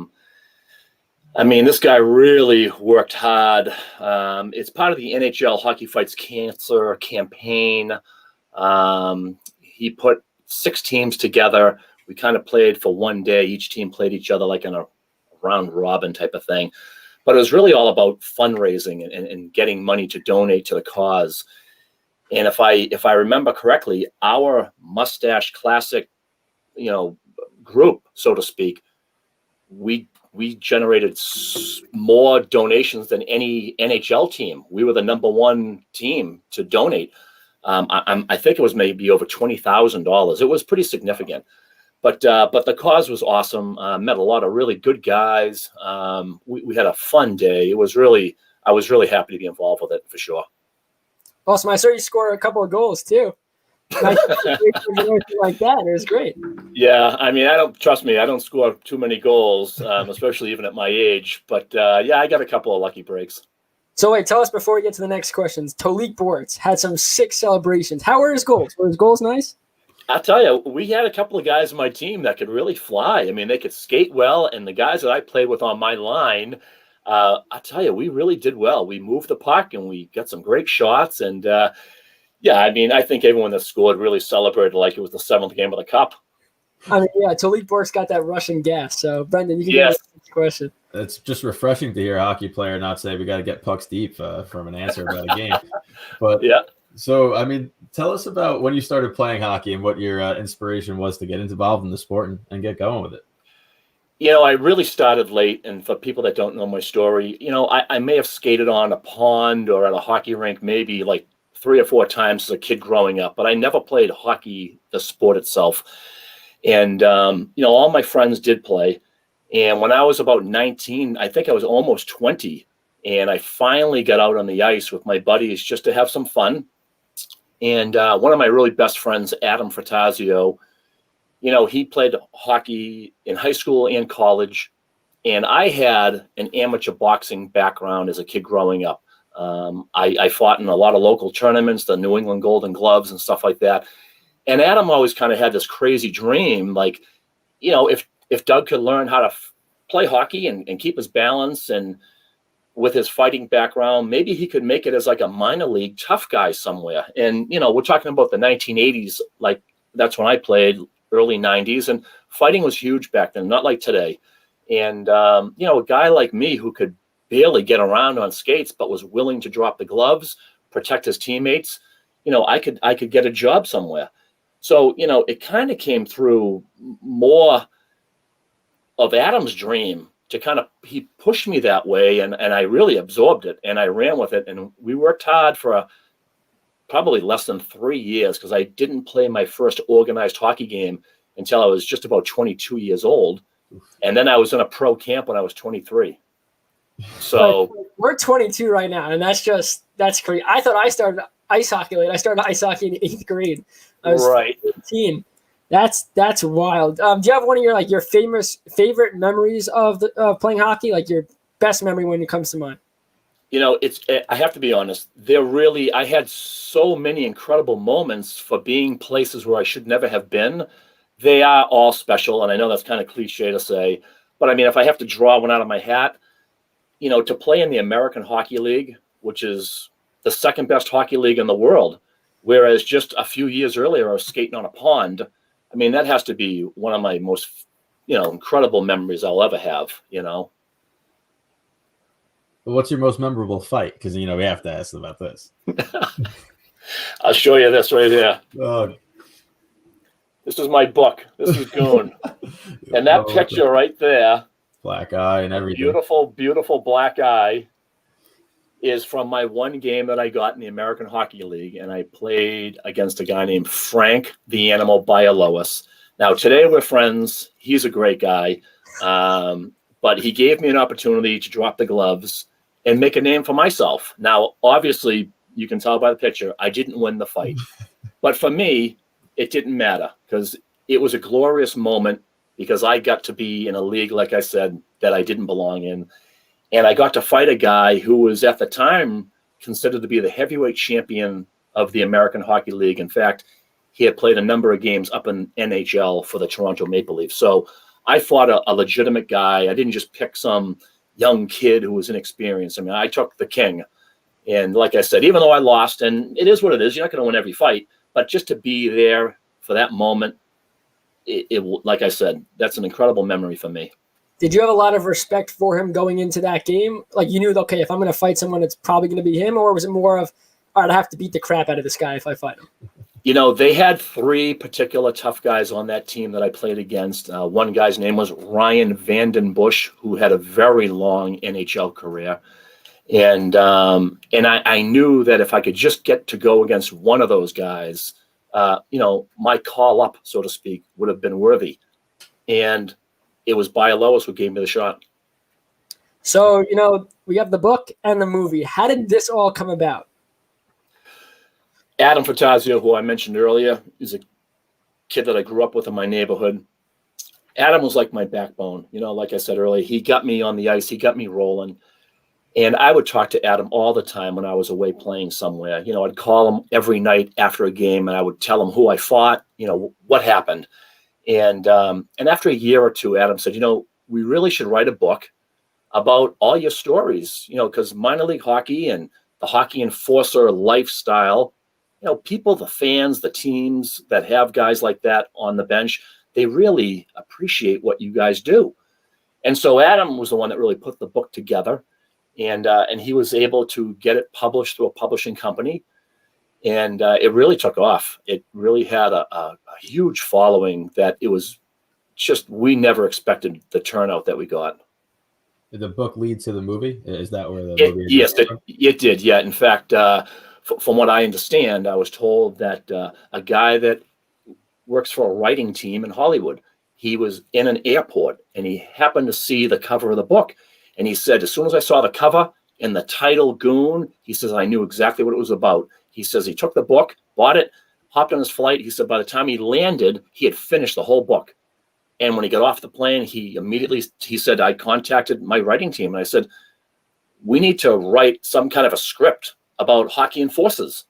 mean, this guy really worked hard. It's part of the NHL Hockey Fights Cancer campaign. He put 6 teams together. We kind of played for one day. Each team played each other like in a round robin type of thing. But it was really all about fundraising and getting money to donate to the cause. And if I remember correctly, our Mustache Classic, group, so to speak, we generated more donations than any NHL team. We were the number 1 team to donate. I think it was maybe over $20,000. It was pretty significant. But the cause was awesome. Met a lot of really good guys. We had a fun day. I was really happy to be involved with it for sure. Awesome. I saw you score a couple of goals too. Like that. It was great. Yeah, I mean, I don't score too many goals, especially even at my age. But yeah, I got a couple of lucky breaks. So wait, tell us before we get to the next questions. Tolik Bortz had some sick celebrations. How were his goals? Were his goals nice? I'll tell you, we had a couple of guys on my team that could really fly. I mean, they could skate well, and the guys that I played with on my line, I'll tell you, we really did well. We moved the puck, and we got some great shots. And, yeah, I mean, I think everyone that scored really celebrated like it was the 7th game of the Cup. I mean, yeah, Tolik Bortz got that Russian gas. So, Brendan, you can get the question. It's just refreshing to hear a hockey player not say we got to get pucks deep from an answer about a game. But yeah. So, I mean, tell us about when you started playing hockey and what your inspiration was to get involved in the sport and get going with it. I really started late, and for people that don't know my story, I may have skated on a pond or at a hockey rink maybe like 3 or 4 times as a kid growing up, but I never played hockey, the sport itself. And, all my friends did play. And when I was about 19, I think I was almost 20, and I finally got out on the ice with my buddies just to have some fun. And one of my really best friends, Adam Fratazio, he played hockey in high school and college. And I had an amateur boxing background as a kid growing up. I fought in a lot of local tournaments, the New England Golden Gloves and stuff like that. And Adam always kind of had this crazy dream, like, if Doug could learn how to play hockey and keep his balance, and with his fighting background, maybe he could make it as like a minor league tough guy somewhere. And, we're talking about the 1980s, like that's when I played, early 90s, and fighting was huge back then, not like today. And, a guy like me who could barely get around on skates, but was willing to drop the gloves, protect his teammates, I could get a job somewhere. So, it kind of came through more of Adam's dream to he pushed me that way, and I really absorbed it, and I ran with it, and we worked hard for probably less than 3 years, because I didn't play my first organized hockey game until I was just about 22 years old. And then I was in a pro camp when I was 23. So But we're 22 right now, and that's crazy. I thought I started ice hockey late. I started ice hockey in 8th grade. I was right. 18. That's wild. Do you have one of your favorite memories of playing hockey? Like your best memory when it comes to mind? I have to be honest. I had so many incredible moments for being places where I should never have been. They are all special, and I know that's kind of cliche to say, but I mean, if I have to draw one out of my hat, to play in the American Hockey League, which is the second best hockey league in the world, whereas just a few years earlier I was skating on a pond. I mean, that has to be one of my most, incredible memories I'll ever have. What's your most memorable fight? Because we have to ask about this. I'll show you this right here. Oh. This is my book. This is Goon. And that picture right there, black eye and everything. Beautiful, beautiful black eye, is from my one game that I got in the American Hockey League. And I played against a guy named Frank the Animal Bialois. Now, today we're friends. He's a great guy. But he gave me an opportunity to drop the gloves and make a name for myself. Now, obviously, you can tell by the picture, I didn't win the fight. But for me, it didn't matter, because it was a glorious moment, because I got to be in a league, like I said, that I didn't belong in. And I got to fight a guy who was at the time considered to be the heavyweight champion of the American Hockey League. In fact, he had played a number of games up in NHL for the Toronto Maple Leafs. So I fought a legitimate guy. I didn't just pick some young kid who was inexperienced. I mean, I took the king. And like I said, even though I lost, and it is what it is, you're not going to win every fight, but just to be there for that moment, like I said, that's an incredible memory for me. Did you have a lot of respect for him going into that game? Like, you knew, okay, if I'm going to fight someone, it's probably going to be him? Or was it more of, all right, I have to beat the crap out of this guy if I fight him? They had 3 particular tough guys on that team that I played against. One guy's name was Ryan Vandenbush, who had a very long NHL career. And I knew that if I could just get to go against one of those guys, my call up, so to speak, would have been worthy. And it was Bialois who gave me the shot. So, we have the book and the movie. How did this all come about? Adam Fantazio, who I mentioned earlier, is a kid that I grew up with in my neighborhood. Adam was like my backbone. Like I said earlier, he got me on the ice. He got me rolling. And I would talk to Adam all the time when I was away playing somewhere. I'd call him every night after a game, and I would tell him who I fought, what happened. And after a year or two, Adam said, we really should write a book about all your stories, because minor league hockey and the hockey enforcer lifestyle, people, the fans, the teams that have guys like that on the bench, they really appreciate what you guys do. And so Adam was the one that really put the book together. And he was able to get it published through a publishing company. And it really took off. It really had a huge following that it was just, we never expected the turnout that we got. Did the book lead to the movie? Is that where the movie? Yes, it did. Yeah. In fact, from what I understand, I was told that a guy that works for a writing team in Hollywood, he was in an airport and he happened to see the cover of the book. And he said, as soon as I saw the cover and the title Goon, he says, I knew exactly what it was about. He says he took the book, bought it, hopped on his flight. He said by the time he landed, he had finished the whole book. And when he got off the plane, he said, I contacted my writing team. And I said, we need to write some kind of a script about hockey enforcers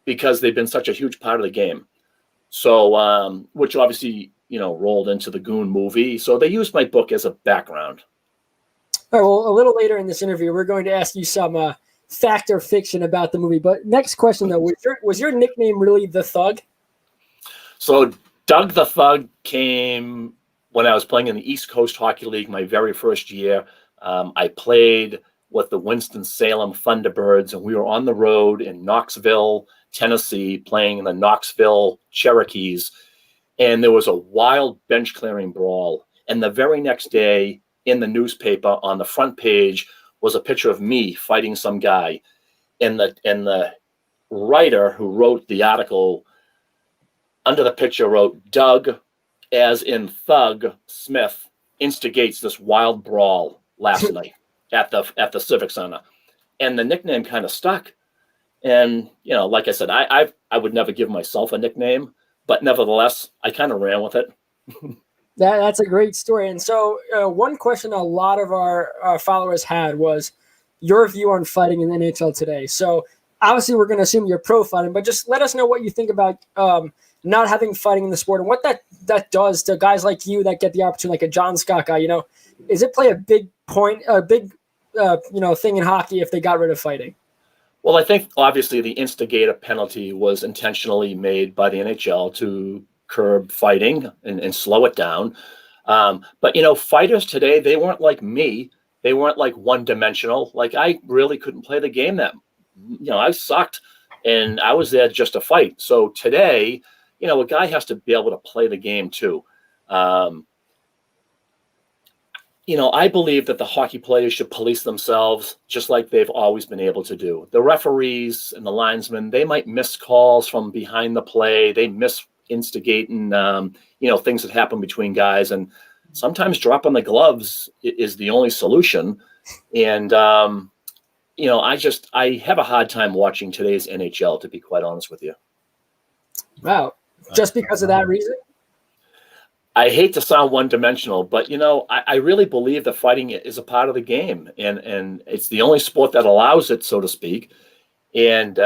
because they've been such a huge part of the game. So, which obviously, rolled into the Goon movie. So they used my book as a background. All right, well, a little later in this interview, we're going to ask you some fact or fiction about the movie. But next question, though, was your nickname really The Thug? So Doug the Thug came when I was playing in the East Coast Hockey League my very first year. I played with the Winston-Salem Thunderbirds, and we were on the road in Knoxville, Tennessee, playing in the Knoxville Cherokees. And there was a wild bench clearing brawl. And the very next day, in the newspaper on the front page was a picture of me fighting some guy. And the writer who wrote the article under the picture wrote, Doug, as in Thug, Smith, instigates this wild brawl last night at the Civic Center. And the nickname kind of stuck. And, like I said, I would never give myself a nickname, but nevertheless, I kind of ran with it. That's a great story. And so one question a lot of our followers had was your view on fighting in the NHL today. So obviously we're going to assume you're pro fighting, but just let us know what you think about not having fighting in the sport and what that does to guys like you that get the opportunity, like a John Scott guy. Is it play a big thing in hockey if they got rid of fighting? Well, I think obviously the instigator penalty was intentionally made by the NHL to curb fighting and slow it down. But fighters today, they weren't like me. They weren't like one-dimensional. Like, I really couldn't play the game that, I sucked, and I was there just to fight. So today, a guy has to be able to play the game too. I believe that the hockey players should police themselves just like they've always been able to do. The referees and the linesmen, they might miss calls from behind the play. They miss instigating, things that happen between guys. And sometimes dropping the gloves is the only solution. And, I have a hard time watching today's NHL, to be quite honest with you. Wow. Just because of that reason? I hate to sound one-dimensional, but, I really believe that fighting is a part of the game. And it's the only sport that allows it, so to speak. And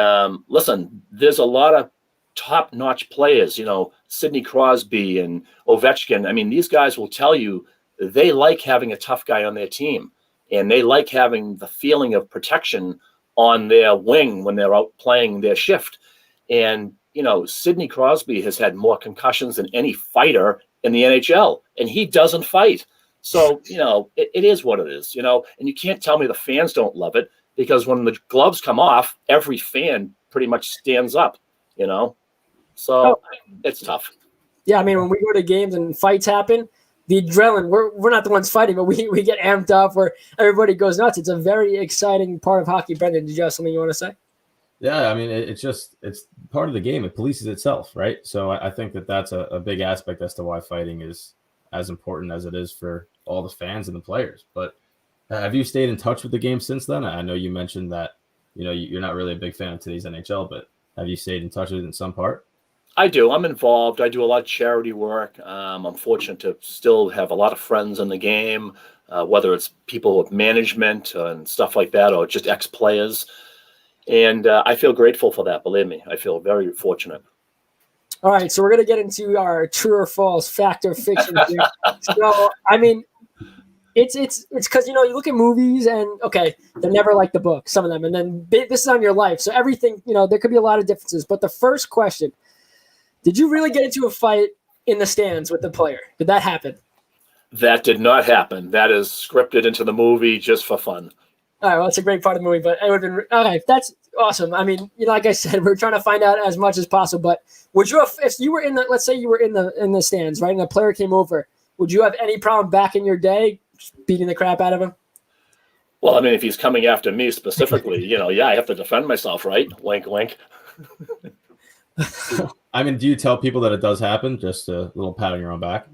listen, there's a lot of top-notch players, Sidney Crosby and Ovechkin. I mean, these guys will tell you they like having a tough guy on their team, and they like having the feeling of protection on their wing when they're out playing their shift. And, Sidney Crosby has had more concussions than any fighter in the NHL, and he doesn't fight. So, it is what it is, and you can't tell me the fans don't love it, because when the gloves come off, every fan pretty much stands up, So it's tough. Yeah, I mean, when we go to games and fights happen, the adrenaline, we're not the ones fighting, but we get amped up where everybody goes nuts. It's a very exciting part of hockey. Brendan, did you have something you want to say? Yeah, I mean, it's part of the game. It polices itself, right? So I think that's a big aspect as to why fighting is as important as it is for all the fans and the players. But have you stayed in touch with the game since then? I know you mentioned that, you're not really a big fan of today's NHL, but have you stayed in touch with it in some part? I do. I'm involved. I do a lot of charity work. I'm fortunate to still have a lot of friends in the game, whether it's people with management and stuff like that, or just ex-players. And I feel grateful for that. Believe me, I feel very fortunate. All right, so we're going to get into our true or false, fact or fiction here. So, I mean, it's because, you look at movies and, okay, they're never like the book, some of them. And then this is on your life. So everything, there could be a lot of differences. But the first question, did you really get into a fight in the stands with the player? Did that happen? That did not happen. That is scripted into the movie just for fun. All right, well, it's a great part of the movie, but it would have been okay. That's awesome. I mean, like I said, we're trying to find out as much as possible. But would you have, if you were let's say you were in the stands, right, and a player came over, would you have any problem back in your day beating the crap out of him? Well, I mean, if he's coming after me specifically, I have to defend myself, right? Wink, wink. I mean, do you tell people that it does happen? Just a little pat on your own back?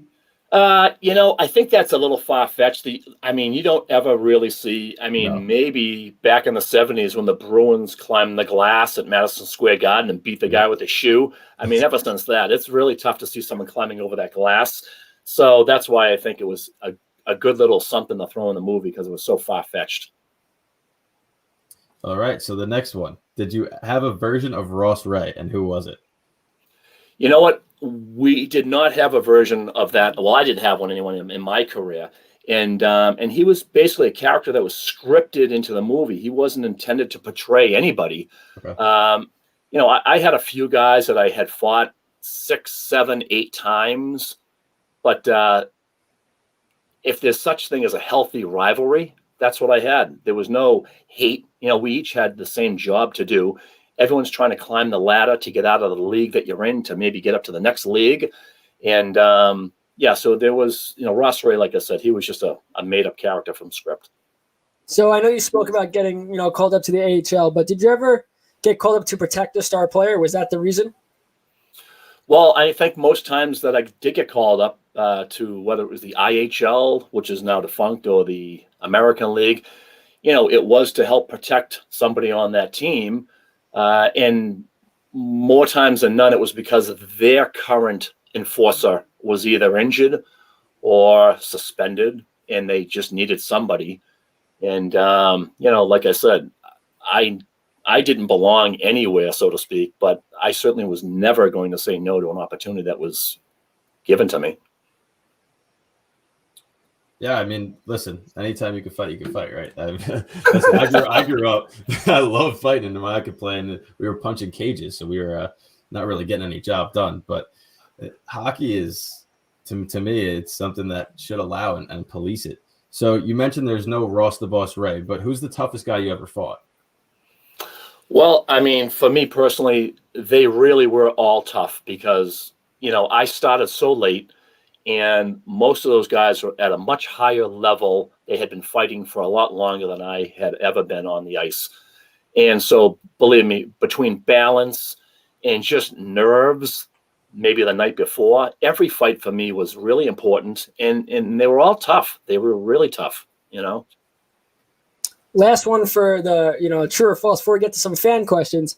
I think that's a little far-fetched. You don't ever really see, No. Maybe back in the 70s when the Bruins climbed the glass at Madison Square Garden and beat the guy with a shoe. Ever since that, it's really tough to see someone climbing over that glass. So that's why I think it was a good little something to throw in the movie, because it was so far-fetched. All right, so the next one. Did you have a version of Ross Ray, and who was it? You know what? We did not have a version of that. Well, I didn't have one anyway in my career. And he was basically a character that was scripted into the movie. He wasn't intended to portray anybody. Okay. I had a few guys that I had fought 6, 7, 8 times. But if there's such thing as a healthy rivalry, that's what I had. There was no hate. We each had the same job to do. Everyone's trying to climb the ladder to get out of the league that you're in to maybe get up to the next league. And so there was, Ross Ray, like I said, he was just a made-up character from script. So I know you spoke about getting, called up to the AHL, but did you ever get called up to protect a star player? Was that the reason? Well, I think most times that I did get called up to whether it was the IHL, which is now defunct, or the American League, it was to help protect somebody on that team. And more times than none, it was because their current enforcer was either injured or suspended, and they just needed somebody. And, like I said, I didn't belong anywhere, so to speak, but I certainly was never going to say no to an opportunity that was given to me. Yeah, I mean, listen, anytime you can fight, right? Listen, I grew up, I love fighting, and when I could play, and we were punching cages, so we were not really getting any job done. But hockey is, to me, it's something that should allow and police it. So you mentioned there's no Ross the Boss Ray, but who's the toughest guy you ever fought? Well, I mean, for me personally, they really were all tough because, I started so late. And most of those guys were at a much higher level. They had been fighting for a lot longer than I had ever been on the ice. And so, believe me, between balance and just nerves, maybe the night before, every fight for me was really important. And they were all tough. They were really tough, Last one for the, true or false before we get to some fan questions.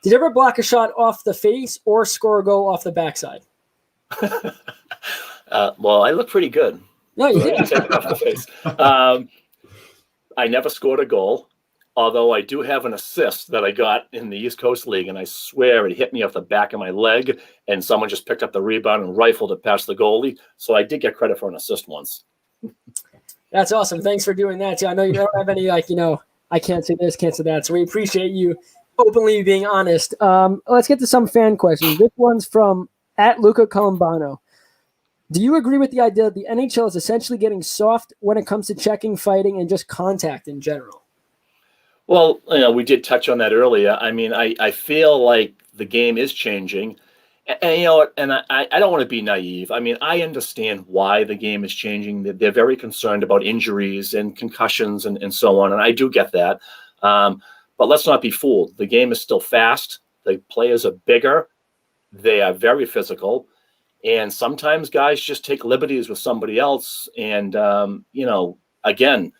Did you ever block a shot off the face or score a goal off the backside? Well, I look pretty good. No, you did. Take it off the face. I never scored a goal, although I do have an assist that I got in the East Coast League, and I swear it hit me off the back of my leg, and someone just picked up the rebound and rifled it past the goalie. So I did get credit for an assist once. That's awesome. Thanks for doing that, too. I know you don't have any, I can't say this, can't say that. So we appreciate you openly being honest. Let's get to some fan questions. This one's from @Luca Colombano. Do you agree with the idea that the NHL is essentially getting soft when it comes to checking, fighting, and just contact in general? Well, we did touch on that earlier. I mean, I feel like the game is changing. And I don't want to be naive. I mean, I understand why the game is changing. They're very concerned about injuries and concussions and so on. And I do get that. But let's not be fooled. The game is still fast. The players are bigger. They are very physical. And sometimes guys just take liberties with somebody else. And, again,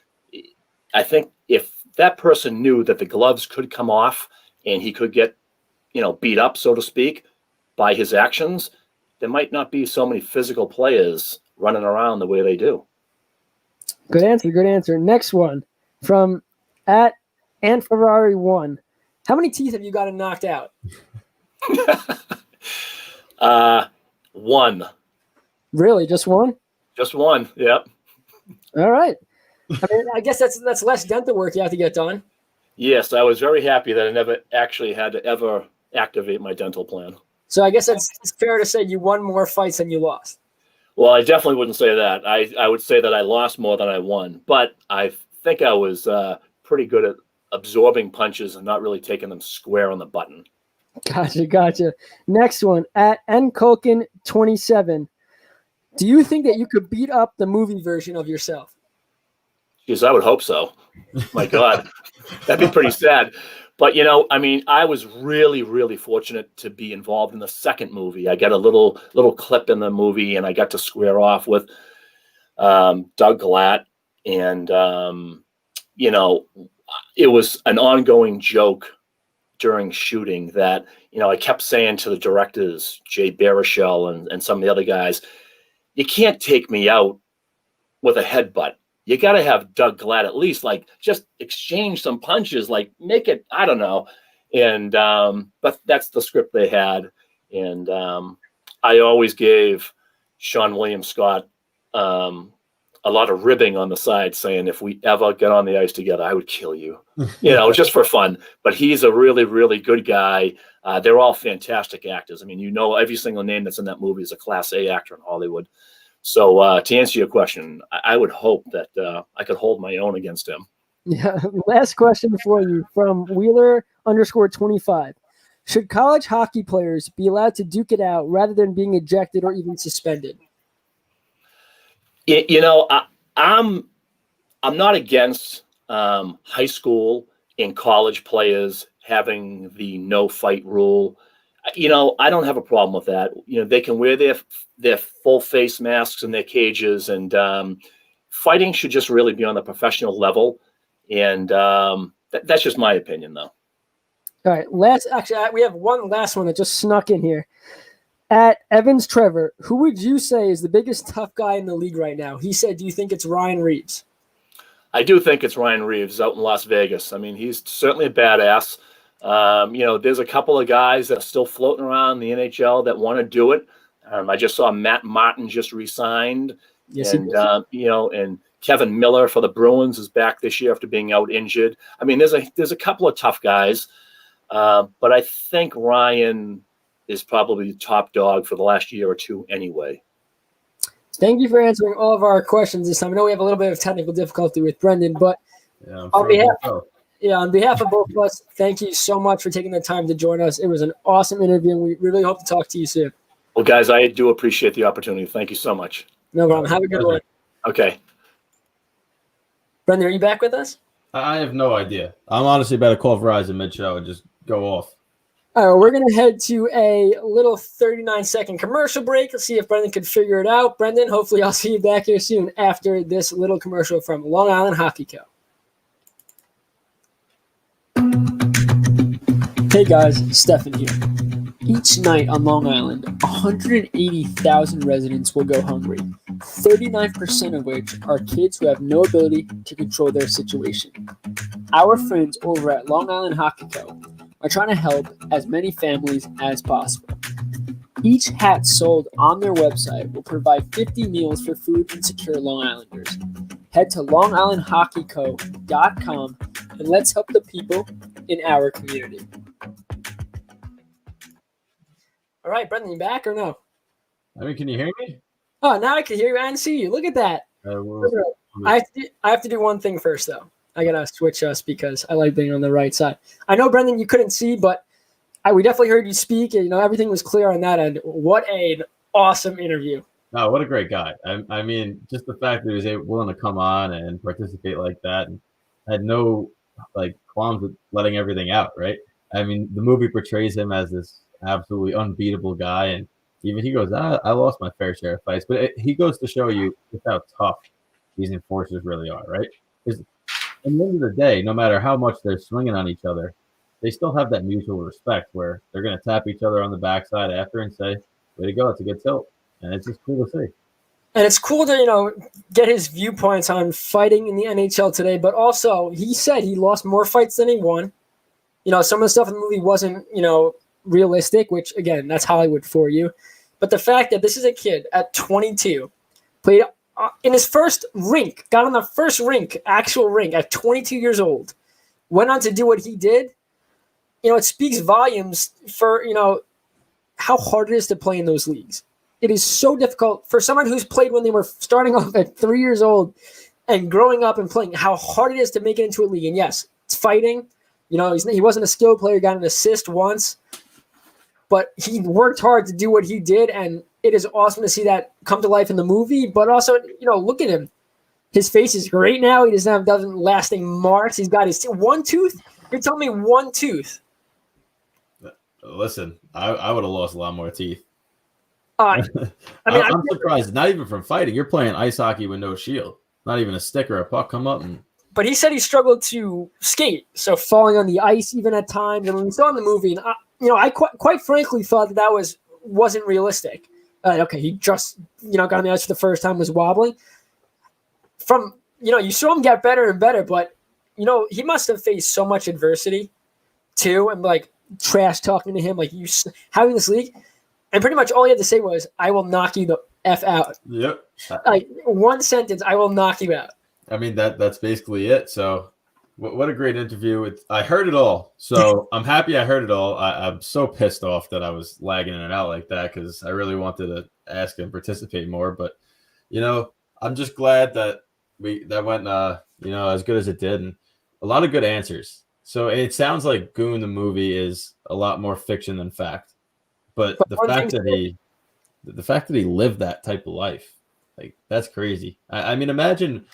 I think if that person knew that the gloves could come off and he could get, beat up, so to speak, by his actions, there might not be so many physical players running around the way they do. Good answer. Next one from @AntFerrari1. How many teeth have you gotten knocked out? One. Really, just one? Just one. Yep. All right. I guess that's less dental work you have to get done. Yes, I was very happy that I never actually had to ever activate my dental plan. So I guess it's fair to say you won more fights than you lost. Well, I definitely wouldn't say that. I would say that I lost more than I won, but I think I was pretty good at absorbing punches and not really taking them square on the button. Gotcha. Next one, @nkulkin27. Do you think that you could beat up the movie version of yourself? Jeez, I would hope so. My God, that'd be pretty sad. But, I was really, really fortunate to be involved in the second movie. I got a little clip in the movie, and I got to square off with Doug Glatt. And, it was an ongoing joke during shooting that, I kept saying to the directors, Jay Baruchel and some of the other guys, you can't take me out with a headbutt. You got to have Doug Glatt at least just exchange some punches, make it, I don't know. And, but that's the script they had. And I always gave Sean William Scott a lot of ribbing on the side saying, if we ever get on the ice together, I would kill you, just for fun. But he's a really, really good guy. They're all fantastic actors. I mean, every single name that's in that movie is a Class A actor in Hollywood. So to answer your question, I would hope that I could hold my own against him. Yeah. Last question for you from Wheeler_25. Should college hockey players be allowed to duke it out rather than being ejected or even suspended? I'm not against high school and college players having the no fight rule. I don't have a problem with that. They can wear their full face masks in their cages, and fighting should just really be on the professional level. And that's just my opinion, though. All right, we have one last one that just snuck in here. At Evans Trevor, who would you say is the biggest tough guy in the league right now? He said, do you think it's Ryan Reeves? I do think it's Ryan Reeves out in Las Vegas. I mean, he's certainly a badass. There's a couple of guys that are still floating around the NHL that want to do it. I just saw Matt Martin just re-signed. Yes, and Kevin Miller for the Bruins is back this year after being out injured. I mean, there's a couple of tough guys, but I think Ryan is probably the top dog for the last year or two anyway. Thank you for answering all of our questions this time. I know we have a little bit of technical difficulty with Brendan, but on behalf of both of us, thank you so much for taking the time to join us. It was an awesome interview, and we really hope to talk to you soon. Well, guys, I do appreciate the opportunity. Thank you so much. No problem. Have a good one. Okay. Brendan, are you back with us? I have no idea. I'm honestly about to call Verizon mid-show and just go off. All right, we're going to head to a little 39-second commercial break. Let's see if Brendan can figure it out. Brendan, hopefully I'll see you back here soon after this little commercial from Long Island Hockey Co. Hey guys, Stefan here. Each night on Long Island, 180,000 residents will go hungry, 39% of which are kids who have no ability to control their situation. Our friends over at Long Island Hockey Co. are trying to help as many families as possible. Each hat sold on their website will provide 50 meals for food insecure Long Islanders. Head to longislandhockeyco.com and let's help the people in our community. All right, Brendan, you back or no? I mean, can you hear me? Oh, now I can hear you and see you. Look at that. I have to do one thing first, though. I got to switch us because I like being on the right side. I know, Brendan, you couldn't see, but we definitely heard you speak. And, everything was clear on that end. What an awesome interview. Oh, what a great guy. I mean, just the fact that he was willing to come on and participate like that and had no, qualms with letting everything out, right? I mean, the movie portrays him as this absolutely unbeatable guy. And even he goes, I lost my fair share of fights. But he goes to show you just how tough these enforcers really are, right? Because at the end of the day, no matter how much they're swinging on each other, they still have that mutual respect where they're going to tap each other on the backside after and say, way to go, it's a good tilt. And it's just cool to see. And it's cool to, get his viewpoints on fighting in the NHL today. But also, he said he lost more fights than he won. Some of the stuff in the movie wasn't, realistic, which, again, that's Hollywood for you. But the fact that this is a kid at 22, played in his first rink, got on the first rink, actual rink, at 22 years old, went on to do what he did, it speaks volumes for, how hard it is to play in those leagues. It is so difficult for someone who's played when they were starting off at 3 years old and growing up and playing, how hard it is to make it into a league. And yes, it's fighting. He wasn't a skilled player, got an assist once, but he worked hard to do what he did. And it is awesome to see that come to life in the movie. But also, look at him. His face is great now. He doesn't have lasting marks. He's got his one tooth. You're telling me one tooth. Listen, I would have lost a lot more teeth. I'm surprised. Not even from fighting. You're playing ice hockey with no shield. Not even a stick or a puck come up. But he said he struggled to skate, so falling on the ice even at times. And when we saw in the movie, and I quite frankly thought that wasn't realistic. Okay, he just got on the ice for the first time, was wobbling. You saw him get better and better, but he must have faced so much adversity too, and trash talking to him, you having this league. And pretty much all he had to say was, I will knock you the F out. Yep. One sentence, I will knock you out. I mean, that's basically it. So what a great interview. I heard it all. So I'm happy I heard it all. I'm so pissed off that I was lagging in and out like that because I really wanted to ask and participate more. But, I'm just glad that that went, as good as it did. And a lot of good answers. So it sounds like Goon, the movie, is a lot more fiction than fact. But the fact that he lived that type of life, that's crazy. I mean, imagine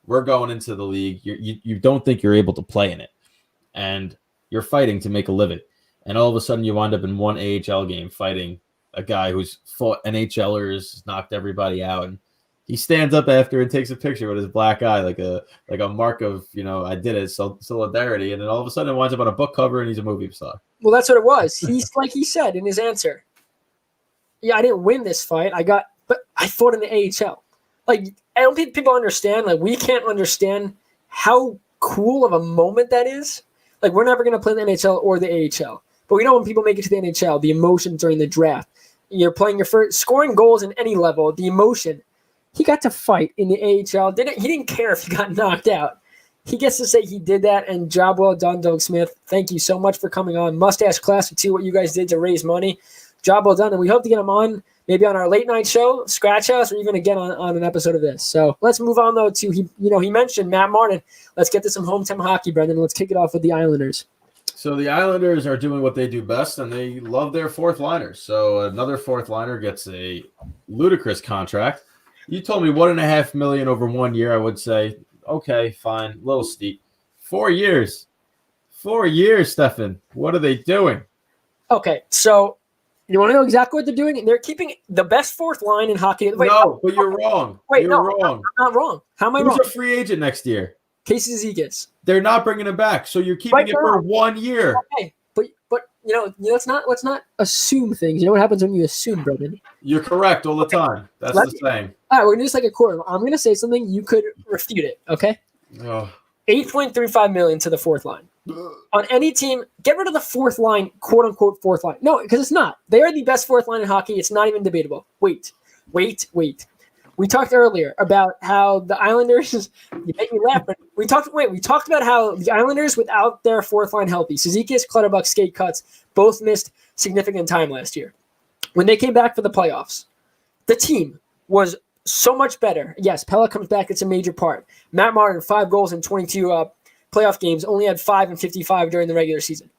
we're going into the league. You don't think you're able to play in it, and You're fighting to make a living. And all of a sudden you wind up in one AHL game fighting a guy who's fought NHLers, knocked everybody out. And he stands up after and takes a picture with his black eye, like a mark of, I did it, solidarity. And then all of a sudden it winds up on a book cover and he's a movie star. Well, that's what it was. He's like he said in his answer. Yeah, I didn't win this fight. But I fought in the AHL. Like, I don't think people understand. Like, we can't understand how cool of a moment that is. Like, we're never going to play in the NHL or the AHL. But we know when people make it to the NHL, the emotion during the draft. You're playing your first, scoring goals in any level, the emotion. He got to fight in the AHL. He didn't care if he got knocked out. He gets to say he did that, and job well done, Doug Smith. Thank you so much for coming on. Mustache Classic 2, what you guys did to raise money. Job well done, and we hope to get him on maybe on our late night show, Scratch House, or even again on an episode of this. So let's move on, though, to, he mentioned Matt Martin. Let's get to some hometown hockey, Brendan. Let's kick it off with the Islanders. So the Islanders are doing what they do best, and they love their fourth liners. So another fourth liner gets a ludicrous contract. You told me $1.5 million over 1 year. I would say, okay, fine, a little steep. 4 years, Stefan. What are they doing? Okay, so you want to know exactly what they're doing? They're keeping the best fourth line in hockey. Wait, no, but you're wrong. Wait, you're wrong. I'm not wrong. How am I wrong? Who's a free agent next year? Casey Zizekas. They're not bringing him back, so you're keeping it for 1 year. Okay, but let's not assume things. You know what happens when you assume, Brendan? You're correct all the time. That's the saying. All right, we're gonna do this like a quarter. I'm gonna say something. You could refute it. Okay. Oh. $8.35 million to the fourth line. On any team, get rid of the fourth line, quote unquote fourth line. No, because it's not. They are the best fourth line in hockey. It's not even debatable. Wait. We talked earlier about how the Islanders. You make me laugh. But we talked about how the Islanders, without their fourth line healthy, Zizekas, Clutterbuck, Skate Cuts, both missed significant time last year. When they came back for the playoffs, the team was so much better. Yes, Pella comes back. It's a major part. Matt Martin, 5 goals in 22 playoff games, only had 5 and 55 during the regular season.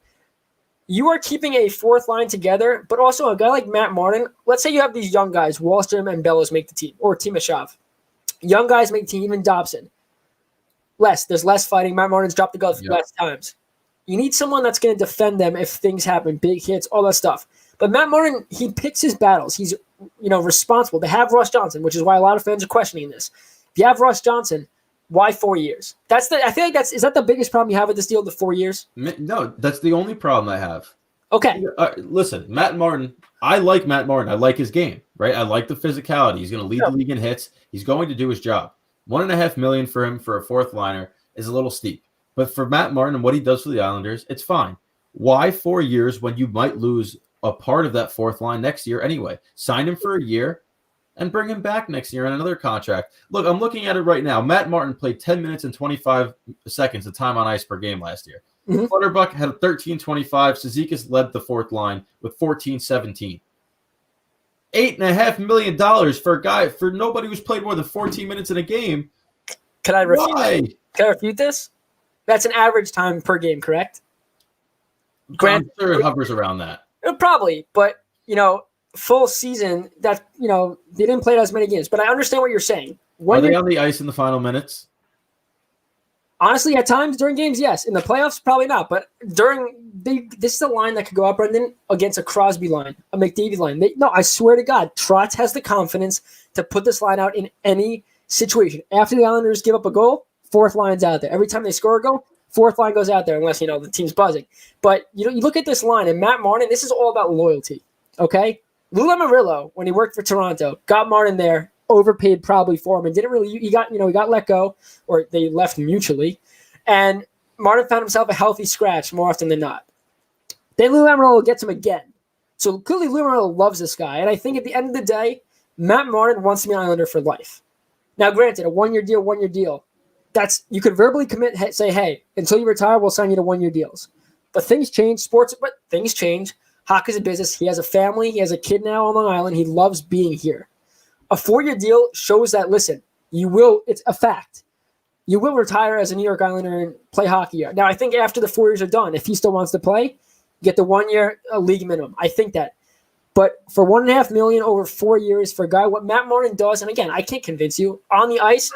You are keeping a fourth line together, but also a guy like Matt Martin. Let's say you have these young guys, Wallstrom and Bellows make the team, or Timashov. Young guys make the team, even Dobson. There's less fighting. Matt Martin's dropped the glove less times. You need someone that's going to defend them if things happen, big hits, all that stuff. But Matt Martin, he picks his battles. He's responsible. They have Ross Johnson, which is why a lot of fans are questioning this. If you have Ross Johnson, why 4 years? I feel like is that the biggest problem you have with this deal, the 4 years? No, that's the only problem I have. Okay. Listen, Matt Martin, I like Matt Martin. I like his game, right? I like the physicality. He's going to lead the league in hits. He's going to do his job. $1.5 million for him for a fourth liner is a little steep. But for Matt Martin and what he does for the Islanders, it's fine. Why 4 years when you might lose a part of that fourth line next year anyway? Sign him for a year and bring him back next year on another contract. Look, I'm looking at it right now. Matt Martin played 10 minutes and 25 seconds of time on ice per game last year. Mm-hmm. Clutterbuck had 13.25. Zizekas led the fourth line with 14.17. $8.5 million for nobody who's played more than 14 minutes in a game. Can I refute this? That's an average time per game, correct? I'm sure it hovers around that. Probably, but full season, that they didn't play as many games. But I understand what you're saying. Are they on the ice in the final minutes? Honestly, at times during games, yes. In the playoffs, probably not. But this is a line that could go up, Brendan, against a Crosby line, a McDavid line. I swear to God, Trotz has the confidence to put this line out in any situation. After the Islanders give up a goal, fourth line's out there. Every time they score a goal, fourth line goes out there, unless the team's buzzing. But you look at this line, and Matt Martin, this is all about loyalty. Okay, Lou Lamoriello, when he worked for Toronto, got Martin there, overpaid probably for him, and didn't really. He got let go, or they left mutually, and Martin found himself a healthy scratch more often than not. Then Lou Lamoriello gets him again, so clearly Lou Lamoriello loves this guy, and I think at the end of the day, Matt Martin wants to be an Islander for life. Now, granted, a 1 year deal. That's you could verbally commit, say, hey, until you retire, we'll sign you to 1 year deals. But things change, but things change. Hockey's a business. He has a family. He has a kid now on Long Island. He loves being here. A 4 year deal shows that, listen, it's a fact. You will retire as a New York Islander and play hockey. Now, I think after the 4 years are done, if he still wants to play, get the 1 year league minimum. I think that. But for $1.5 million over 4 years for a guy, what Matt Martin does, and again, I can't convince you, on the ice.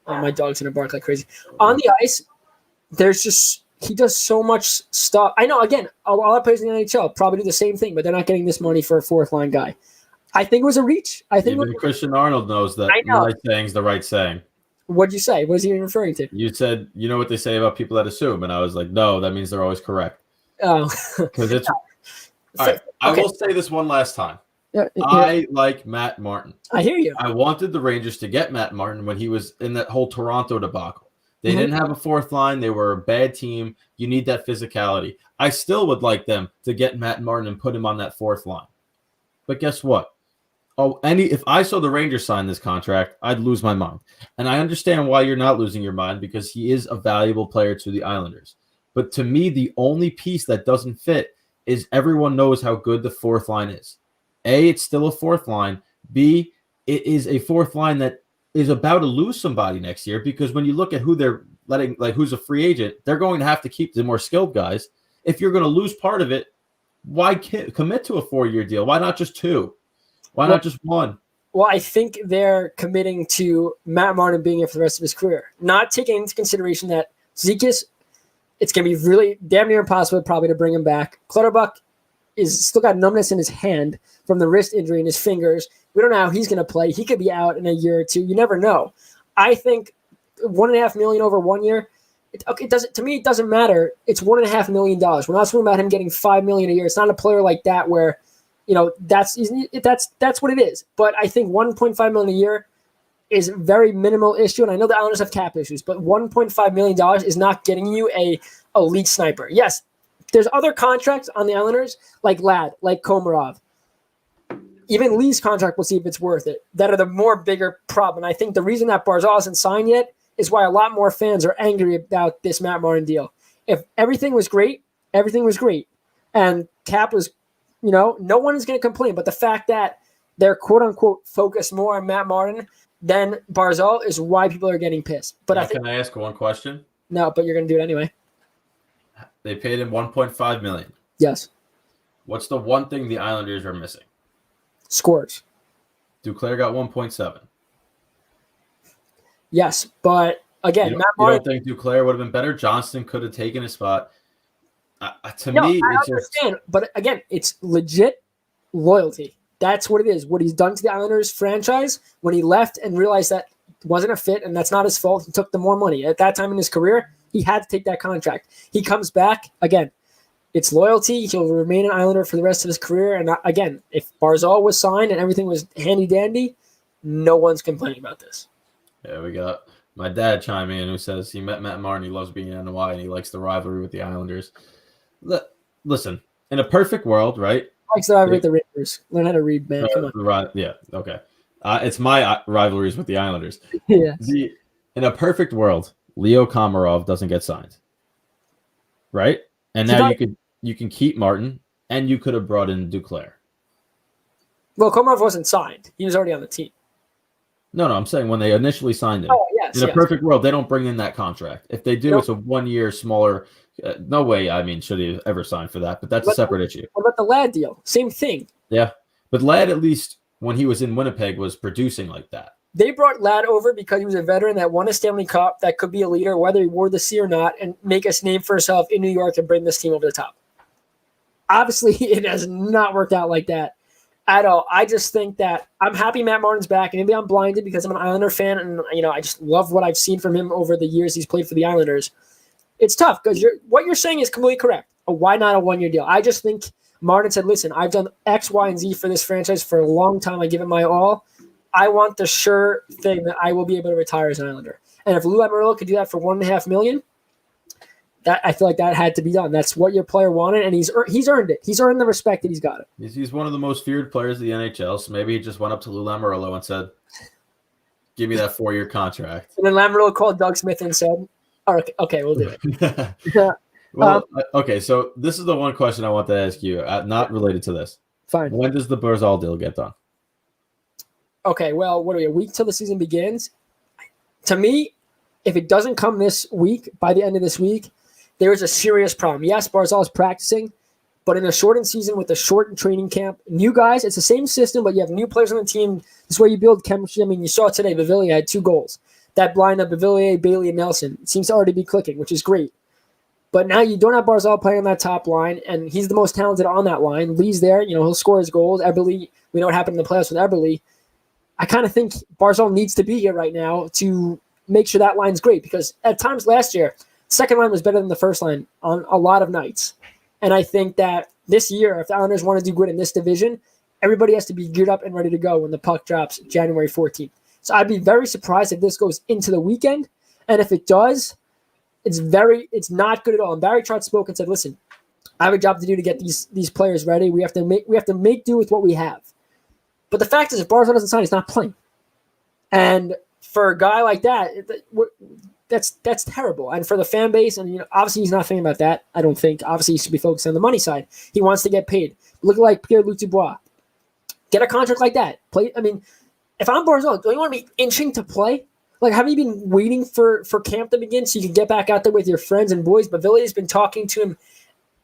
Oh, my dog's going to bark like crazy. On the ice, there's just he does so much stuff. I know, again, a lot of players in the NHL probably do the same thing, but they're not getting this money for a fourth-line guy. I think it was a reach. I think even Christian Arnold knows that I know. my saying's the right saying. What'd you say? What is he referring to? You said, you know what they say about people that assume, and I was like, no, that means they're always correct. Oh. Because it's all right. I will say this one last time. Yeah. I like Matt Martin. I hear you. I wanted the Rangers to get Matt Martin when he was in that whole Toronto debacle. They didn't have a fourth line. They were a bad team. You need that physicality. I still would like them to get Matt Martin and put him on that fourth line. But guess what? If I saw the Rangers sign this contract, I'd lose my mind. And I understand why you're not losing your mind, because he is a valuable player to the Islanders. But to me, the only piece that doesn't fit is everyone knows how good the fourth line is. A, it's still a fourth line. B, it is a fourth line that is about to lose somebody next year, because when you look at who they're letting, like who's a free agent, they're going to have to keep the more skilled guys. If you're going to lose part of it, why commit to a 4-year deal? Why not just 2? Why not just 1? Well, I think they're committing to Matt Martin being here for the rest of his career, not taking into consideration that Zekas, it's going to be really damn near impossible probably to bring him back. Clutterbuck is still got numbness in his hand from the wrist injury in his fingers. We don't know how he's going to play. He could be out in a year or two. You never know. I think $1.5 million over 1 year. It doesn't. To me, it doesn't matter. It's $1.5 million. We're not talking about him getting $5 million a year. It's not a player like that where, that's what it is. But I think $1.5 million a year is a very minimal issue. And I know the Islanders have cap issues, but $1.5 million is not getting you a elite sniper. Yes, there's other contracts on the Islanders like Ladd, like Komarov. Even Lee's contract, we'll see if it's worth it, that are the more bigger problem. And I think the reason that Barzal hasn't signed yet is why a lot more fans are angry about this Matt Martin deal. If everything was great, and cap was, no one is going to complain. But the fact that they're quote-unquote focused more on Matt Martin than Barzal is why people are getting pissed. But Can I ask one question? No, but you're going to do it anyway. They paid him $1.5 million. Yes. What's the one thing the Islanders are missing? Scores. Duclair got 1.7. Yes, but again, you Matt Martin. don't think Duclair would have been better? Johnston could have taken his spot. I understand, but again, it's legit loyalty. That's what it is. What he's done to the Islanders franchise when he left and realized that wasn't a fit, and that's not his fault. He took the more money. At that time in his career, he had to take that contract. He comes back again. It's loyalty. He'll remain an Islander for the rest of his career. And again, if Barzal was signed and everything was handy-dandy, no one's complaining about this. Yeah, we got my dad chime in who says he met Matt Martin. He loves being in NY and he likes the rivalry with the Islanders. Listen, in a perfect world, right? Likes the rivalry with the Rangers. Learn how to read, man. Come on. Yeah, okay. It's my rivalries with the Islanders. Yeah. In a perfect world, Leo Komarov doesn't get signed, right? And now you can keep Martin, and you could have brought in Duclair. Well, Komarov wasn't signed. He was already on the team. No, I'm saying when they initially signed him. Oh, yes. In a perfect world, they don't bring in that contract. If they do, It's a 1 year smaller. No way. I mean, should he ever sign for that? But that's a separate issue. What about the Ladd deal? Same thing. Yeah, but Ladd, at least when he was in Winnipeg, was producing like that. They brought Ladd over because he was a veteran that won a Stanley Cup, that could be a leader, whether he wore the C or not, and make us name for himself in New York and bring this team over the top. Obviously, it has not worked out like that at all. I just think that I'm happy Matt Martin's back, and maybe I'm blinded because I'm an Islander fan, and I just love what I've seen from him over the years he's played for the Islanders. It's tough because what you're saying is completely correct. Why not a 1 year deal? I just think Martin said, listen, I've done X, Y, and Z for this franchise for a long time. I give it my all. I want the sure thing that I will be able to retire as an Islander. And if Lou Lamoriello could do that for $1.5 million, that I feel like that had to be done. That's what your player wanted, and he's earned it. He's earned the respect that he's got it. He's one of the most feared players of the NHL, so maybe he just went up to Lou Lamoriello and said, give me that 4-year contract. And then Lamoriello called Doug Smith and said, okay, we'll do it. Okay, so this is the one question I want to ask you, not related to this. Fine. When does the Barzal deal get done? Okay, well, what are we, a week till the season begins? To me, if it doesn't come this week, by the end of this week, there is a serious problem. Yes, Barzal is practicing, but in a shortened season with a shortened training camp, new guys, it's the same system, but you have new players on the team. This is where you build chemistry. I mean, you saw today, Bavillier had 2 goals. That blind of Bavillier, Bailey, and Nelson seems to already be clicking, which is great. But now you don't have Barzal playing on that top line, and he's the most talented on that line. Lee's there. He'll score his goals. Eberle, we know what happened in the playoffs with Eberle. I kind of think Barzal needs to be here right now to make sure that line's great, because at times last year, second line was better than the first line on a lot of nights. And I think that this year, if the Islanders want to do good in this division, everybody has to be geared up and ready to go when the puck drops January 14th. So I'd be very surprised if this goes into the weekend. And if it does, it's not good at all. And Barry Trotz spoke and said, listen, I have a job to do to get these players ready. We have to make do with what we have. But the fact is, if Barzal doesn't sign, he's not playing. And for a guy like that, that's terrible. And for the fan base, and obviously he's not thinking about that, I don't think. Obviously he should be focused on the money side. He wants to get paid. Look like Pierre-Luc Dubois. Get a contract like that. Play. I mean, if I'm Barzal, don't you want to be inching to play? Like, have you been waiting for camp to begin so you can get back out there with your friends and boys? But Villiers has been talking to him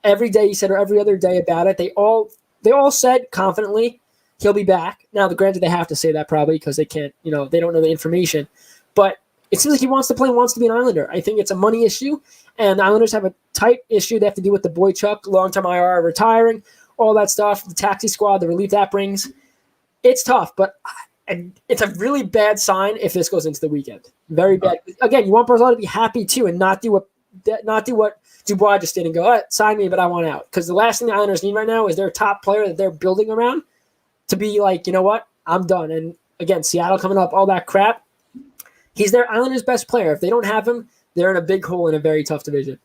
every day, he said, or every other day about it. They all said confidently he'll be back. Now, granted, they have to say that probably because they can't, they don't know the information. But it seems like he wants to play and wants to be an Islander. I think it's a money issue, and the Islanders have a tight issue they have to deal with the Boychuk, long-term IR retiring, all that stuff, the taxi squad, the relief that brings. It's tough, but it's a really bad sign if this goes into the weekend. Very bad. Again, you want Barzal to be happy too and not do what Dubois just did and go, sign me, but I want out. Because the last thing the Islanders need right now is their top player that they're building around to be like, you know what, I'm done. And again, Seattle coming up, all that crap. He's their Islanders' best player. If they don't have him, they're in a big hole in a very tough division.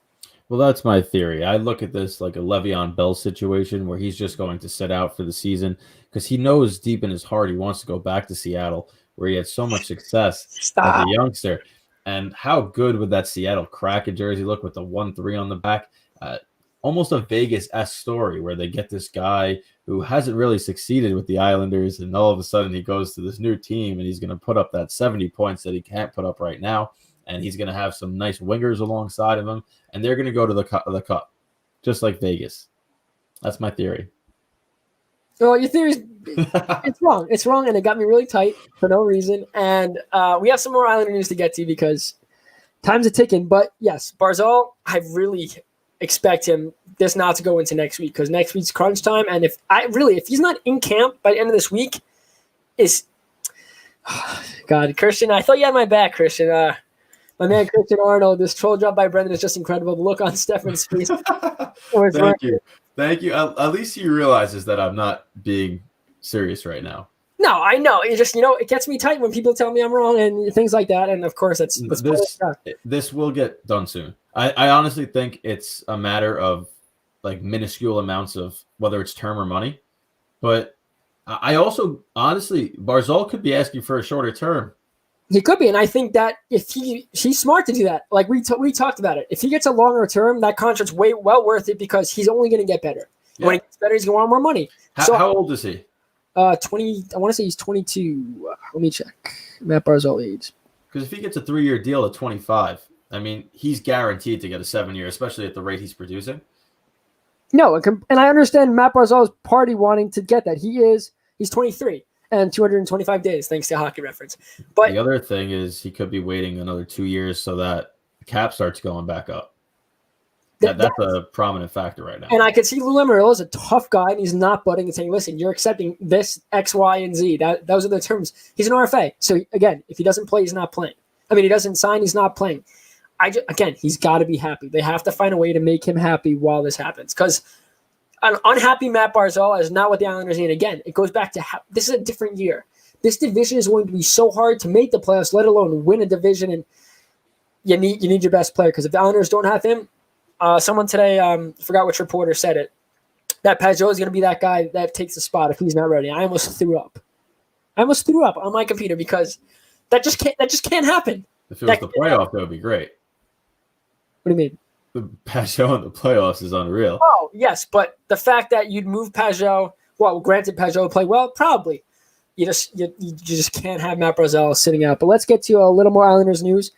Well, that's my theory. I look at this like a Le'Veon Bell situation where he's just going to sit out for the season because he knows deep in his heart he wants to go back to Seattle where he had so much success as a youngster. And how good would that Seattle Kraken jersey look with the 1-3 on the back? Almost a Vegas-esque story where they get this guy who hasn't really succeeded with the Islanders, and all of a sudden he goes to this new team and he's going to put up that 70 points that he can't put up right now. And he's going to have some nice wingers alongside of him, and they're going to go to the cup, just like Vegas. That's my theory. Well, your theory is it's wrong. It's wrong, and it got me really tight for no reason. And we have some more Islander news to get to because time's a ticking. But yes, Barzal, I really expect him this not to go into next week because next week's crunch time. And if he's not in camp by the end of this week, God, Christian, I thought you had my back, Christian. My man, Christian Arnold, this troll job by Brendan is just incredible. The look on Stefan's face. Thank you. At least he realizes that I'm not being serious right now. No, I know. It just, it gets me tight when people tell me I'm wrong and things like that. And, of course, this will get done soon. I honestly think it's a matter of, like, minuscule amounts of whether it's term or money. But I also, honestly, Barzal could be asking for a shorter term. He could be, and I think that if he's smart to do that. Like we talked about it. If he gets a longer term, that contract's well worth it because he's only going to get better. Yeah. When he gets better, he's going to want more money. How old is he? 20. I want to say he's 22. Let me check. Matt Barzal age. Because if he gets a 3-year deal at 25, I mean, he's guaranteed to get a 7-year, especially at the rate he's producing. No, and I understand Matt Barzal's party wanting to get that. He's 23. And 225 days, thanks to Hockey Reference. But the other thing is he could be waiting another 2 years so that the cap starts going back up. That's a prominent factor right now. And I could see Lou Lamoriello is a tough guy, and he's not budging and saying, listen, you're accepting this X, Y, and Z. Those are the terms. He's an RFA. So, again, if he doesn't play, he's not playing. I mean, he doesn't sign, he's not playing. Again, he's got to be happy. They have to find a way to make him happy while this happens. Because an unhappy Matt Barzal is not what the Islanders need. Again, it goes back to this is a different year. This division is going to be so hard to make the playoffs, let alone win a division. And you need your best player because if the Islanders don't have him, someone today, forgot which reporter said it, that Pajot is going to be that guy that takes the spot if he's not ready. I almost threw up. On my computer because that just can't happen. If it was the playoff, that would be great. What do you mean? The Pajot in the playoffs is unreal. Oh, yes, but the fact that you'd move Pajot, well, granted Pajot would play well, probably. You just can't have Matt Barzal sitting out. But let's get to a little more Islanders news.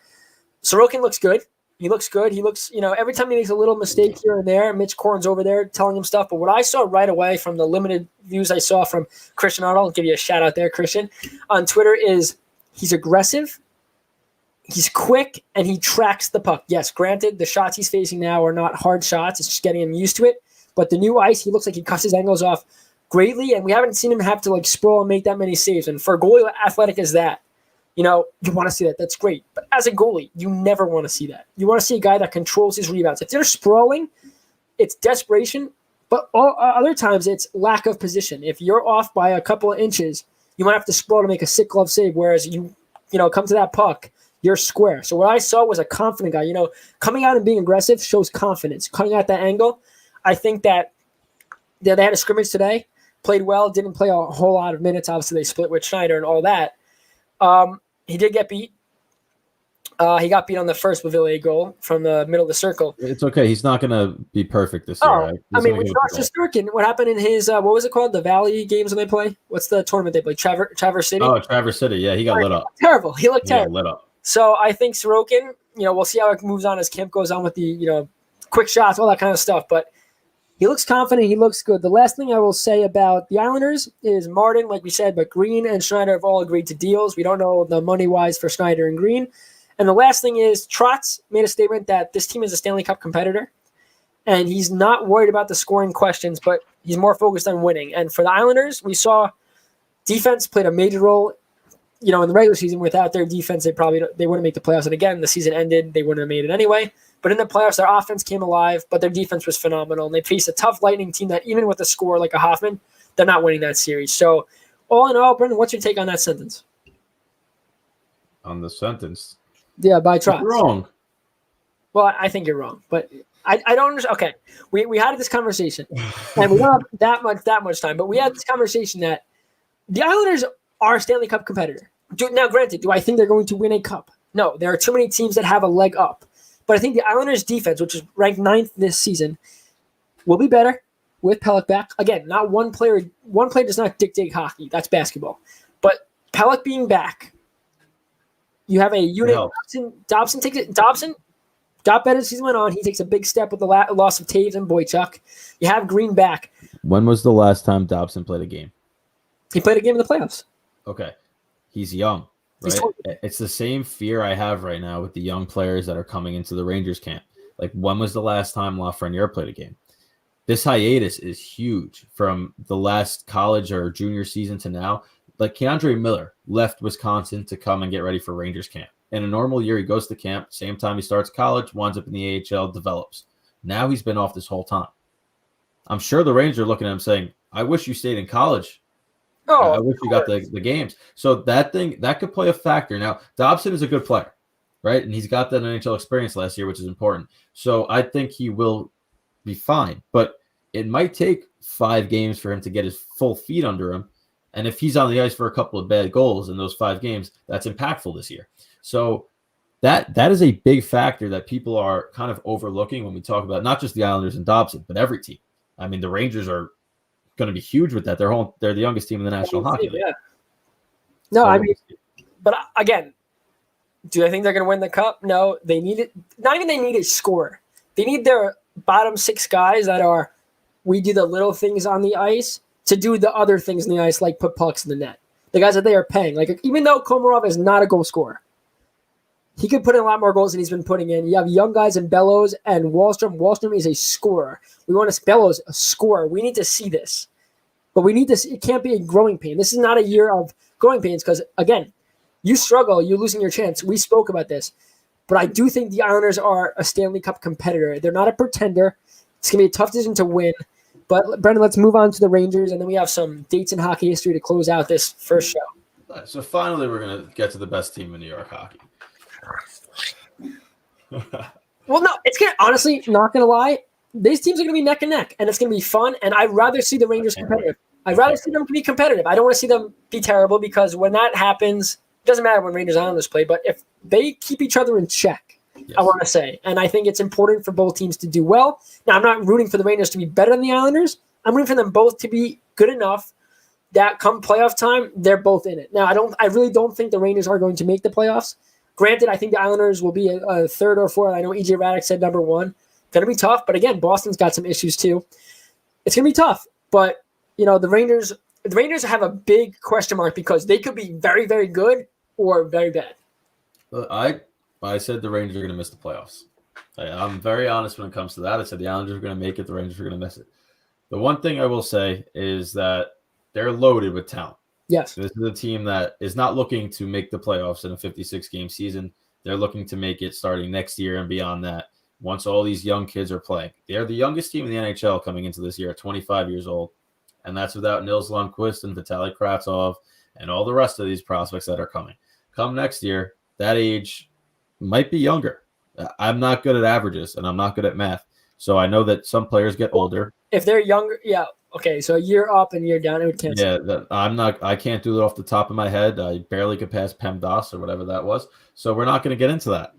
Sorokin looks good. He looks good. He looks, every time he makes a little mistake here and there, Mitch Korn's over there telling him stuff. But what I saw right away from the limited views I saw from Christian Arnold, I'll give you a shout out there, Christian, on Twitter is he's aggressive. He's quick and he tracks the puck. Yes, granted, the shots he's facing now are not hard shots. It's just getting him used to it. But the new ice, he looks like he cuts his angles off greatly, and we haven't seen him have to like sprawl and make that many saves. And for a goalie athletic as that, you want to see that. That's great. But as a goalie, you never want to see that. You want to see a guy that controls his rebounds. If they're sprawling, it's desperation. But other times, it's lack of position. If you're off by a couple of inches, you might have to sprawl to make a sick glove save. Whereas you come to that puck, you're square. So what I saw was a confident guy. Coming out and being aggressive shows confidence. Cutting out that angle, I think that they had a scrimmage today, played well, didn't play a whole lot of minutes. Obviously, they split with Schneider and all that. He did get beat. He got beat on the first Bavilier goal from the middle of the circle. It's okay. He's not going to be perfect this year. Right? With Josh Sturkin, what happened in his, what was it called? The Valley games when they play? What's the tournament they play? Traverse City? Oh, Traverse City. Yeah, he got lit up. Terrible. He looked terrible. Lit up. So I think Sorokin, we'll see how it moves on as camp goes on with the, quick shots, all that kind of stuff. But he looks confident. He looks good. The last thing I will say about the Islanders is Martin, like we said, but Green and Schneider have all agreed to deals. We don't know the money-wise for Schneider and Green. And the last thing is Trotz made a statement that this team is a Stanley Cup competitor, and he's not worried about the scoring questions, but he's more focused on winning. And for the Islanders, we saw defense played a major role. In the regular season, without their defense, they wouldn't make the playoffs. And again, the season ended; they wouldn't have made it anyway. But in the playoffs, their offense came alive, but their defense was phenomenal. And they faced a tough Lightning team that, even with a score like a Hoffman, they're not winning that series. So, all in all, Brendan, what's your take on that sentence? On the sentence? Yeah, by Trotz. You're wrong. Well, I think you're wrong, but I don't understand. Okay, we had this conversation, and we don't have that much time, but we had this conversation that the Islanders are a Stanley Cup competitor. Now, granted, do I think they're going to win a cup? No, there are too many teams that have a leg up. But I think the Islanders' defense, which is ranked 9th this season, will be better with Pelech back. Again, not one player. One player does not dictate hockey. That's basketball. But Pelech being back, you have a unit. Dobson takes it. Dobson got better as the season went on. He takes a big step with the loss of Taves and Boychuk. You have Green back. When was the last time Dobson played a game? He played a game in the playoffs. Okay. He's young, right? It's the same fear I have right now with the young players that are coming into the Rangers camp. Like, when was the last time Lafreniere played a game? This hiatus is huge from the last college or junior season to now. Like, Keandre Miller left Wisconsin to come and get ready for Rangers camp. In a normal year, he goes to camp, same time he starts college, winds up in the AHL, develops. Now he's been off this whole time. I'm sure the Rangers are looking at him saying, I wish you stayed in college. Oh, I wish you got the games. So that could play a factor. Now, Dobson is a good player, right? And he's got that NHL experience last year, which is important. So I think he will be fine. But it might take 5 games for him to get his full feet under him. And if he's on the ice for a couple of bad goals in those 5 games, that's impactful this year. So that is a big factor that people are kind of overlooking when we talk about not just the Islanders and Dobson, but every team. I mean, the Rangers are going to be huge with that. They're the youngest team in the National Hockey League. Yeah. No, I mean, but again, do I think they're going to win the cup? No, they need it. Not even they need a scorer. They need their bottom 6 guys that are, we do the little things on the ice to do the other things on the ice, like put pucks in the net. The guys that they are paying. Like, even though Komarov is not a goal scorer, he could put in a lot more goals than he's been putting in. You have young guys in Bellows and Wallstrom. Wallstrom is a scorer. We want to Bellows a scorer. We need to see this. But we need this. It can't be a growing pain. This is not a year of growing pains because, again, you struggle. You're losing your chance. We spoke about this. But I do think the Islanders are a Stanley Cup competitor. They're not a pretender. It's going to be a tough decision to win. But, Brendan, let's move on to the Rangers, and then we have some dates in hockey history to close out this first show. So finally we're going to get to the best team in New York hockey. Well, no, it's going to, honestly, not going to lie, these teams are going to be neck and neck, and it's going to be fun, and I'd rather see the Rangers competitive. I'd rather see them be competitive. I don't want to see them be terrible because when that happens, it doesn't matter when Rangers and Islanders play, but if they keep each other in check, yes. I want to say, and I think it's important for both teams to do well. Now, I'm not rooting for the Rangers to be better than the Islanders. I'm rooting for them both to be good enough that come playoff time, they're both in it. Now, I really don't think the Rangers are going to make the playoffs. Granted, I think the Islanders will be a 3rd or 4th. I know EJ Raddick said number 1. Going to be tough, but again, Boston's got some issues too. It's going to be tough, but the Rangers have a big question mark because they could be very, very good or very bad. I But I said the Rangers are going to miss the playoffs. I'm very honest when it comes to that. I said the Islanders are going to make it. The Rangers are going to miss it. The one thing I will say is that they're loaded with talent. Yes. This is a team that is not looking to make the playoffs in a 56-game season. They're looking to make it starting next year and beyond that once all these young kids are playing. They're the youngest team in the NHL coming into this year at 25 years old, and that's without Nils Lundqvist and Vitaly Kravtsov and all the rest of these prospects that are coming. Come next year, that age might be younger. I'm not good at averages, and I'm not good at math, so I know that some players get older. If they're younger, yeah, okay, so a year up and year down, it would cancel. Yeah, I can't do it off the top of my head. I barely could pass PEMDAS or whatever that was, so we're not going to get into that.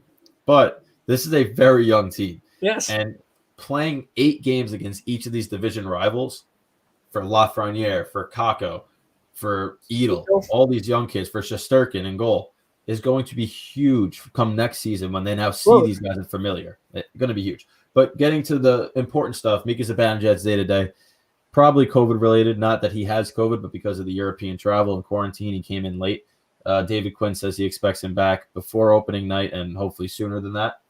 But this is a very young team. Yes. And playing 8 games against each of these division rivals for Lafreniere, for Kakko, for Edel, all these young kids, for Shesterkin in goal, is going to be huge come next season when they now see these guys are familiar. It's going to be huge. But getting to the important stuff, Mika Zibanejad's day-to-day, probably COVID-related, not that he has COVID, but because of the European travel and quarantine, he came in late. David Quinn says he expects him back before opening night and hopefully sooner than that.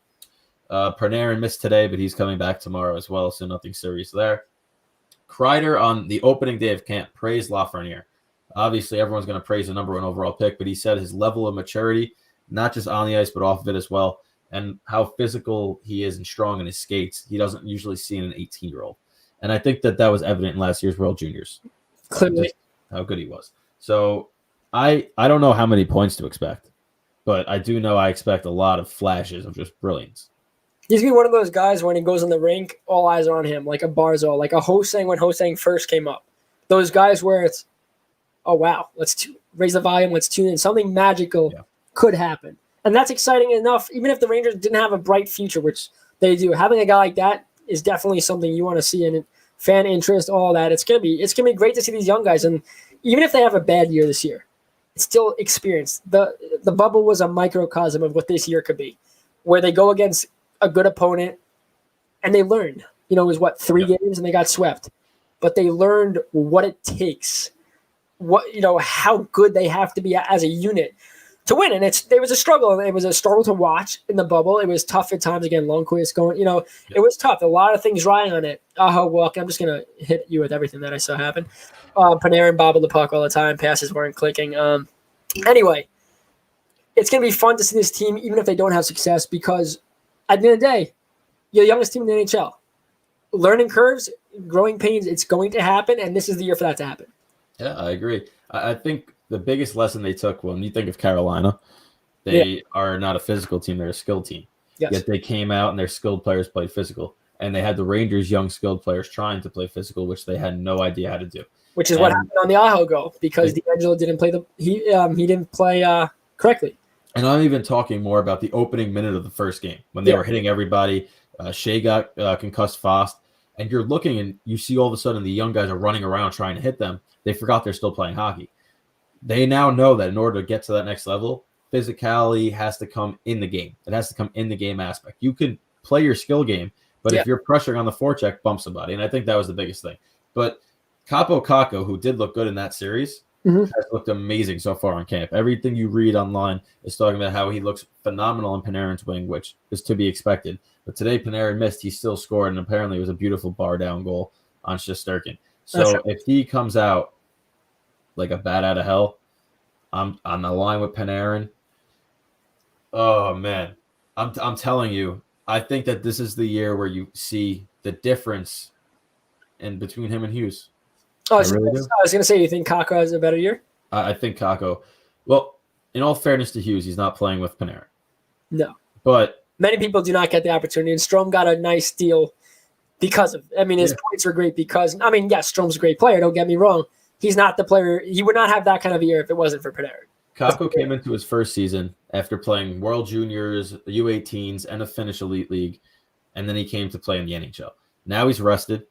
Panarin missed today, but he's coming back tomorrow as well, so nothing serious there. Kreider on the opening day of camp praised Lafreniere. Obviously, everyone's going to praise the number 1 overall pick, but he said his level of maturity, not just on the ice, but off of it as well, and how physical he is and strong in his skates, he doesn't usually see in an 18-year-old. And I think that was evident in last year's World Juniors. Clearly. How good he was. So I don't know how many points to expect, but I do know I expect a lot of flashes of just brilliance. He's going to be one of those guys when he goes on the rink, all eyes are on him, like a Barzal, like a Hosang when Hosang first came up. Those guys where it's, oh, wow, let's raise the volume, let's tune in. Something magical could happen. And that's exciting enough, even if the Rangers didn't have a bright future, which they do. Having a guy like that is definitely something you want to see, and fan interest, all that. It's gonna be great to see these young guys. And even if they have a bad year this year, it's still experience. The bubble was a microcosm of what this year could be, where they go against a good opponent and they learned. It was 3 games and they got swept. But they learned what it takes, how good they have to be as a unit to win. And it was a struggle. It was a struggle to watch in the bubble. It was tough at times. Again, Lundqvist going, it was tough. A lot of things riding on it. Walk. I'm just going to hit you with everything that I saw happen. Panarin bobbled the puck all the time. Passes weren't clicking. Anyway, it's going to be fun to see this team, even if they don't have success, because at the end of the day, you're the youngest team in the NHL. Learning curves, growing pains, it's going to happen, and this is the year for that to happen. Yeah, I agree. I think the biggest lesson they took when you think of Carolina, they are not a physical team, they're a skilled team. Yes. Yet they came out and their skilled players played physical. And they had the Rangers' young skilled players trying to play physical, which they had no idea how to do. Which is what happened on the Aho goal, because D'Angelo didn't play he didn't play correctly. And I'm even talking more about the opening minute of the first game when they were hitting everybody. Shea got concussed fast. And you're looking and you see all of a sudden the young guys are running around trying to hit them. They forgot they're still playing hockey. They now know that in order to get to that next level, physicality has to come in the game. It has to come in the game aspect. You can play your skill game, but if you're pressuring on the forecheck, bump somebody. And I think that was the biggest thing. But Kaapo Kakko, who did look good in that series, has looked amazing so far on camp. Everything you read online is talking about how he looks phenomenal in Panarin's wing, which is to be expected. But today Panarin missed. He still scored, and apparently it was a beautiful bar-down goal on Shesterkin. So if he comes out like a bat out of hell, I'm on the line with Panarin. Oh, man. I'm telling you, I think that this is the year where you see the difference in between him and Hughes. I was going to say, you think Kakko has a better year? I think Kakko. Well, in all fairness to Hughes, he's not playing with Panarin. No. But many people do not get the opportunity, and Strome got a nice deal because of his points are great because, yes, Strome's a great player, don't get me wrong. He's not the player. He would not have that kind of a year if it wasn't for Panarin. Kakko came into his first season after playing World Juniors, U18s, and a Finnish Elite League, and then he came to play in the NHL. Now he's rested.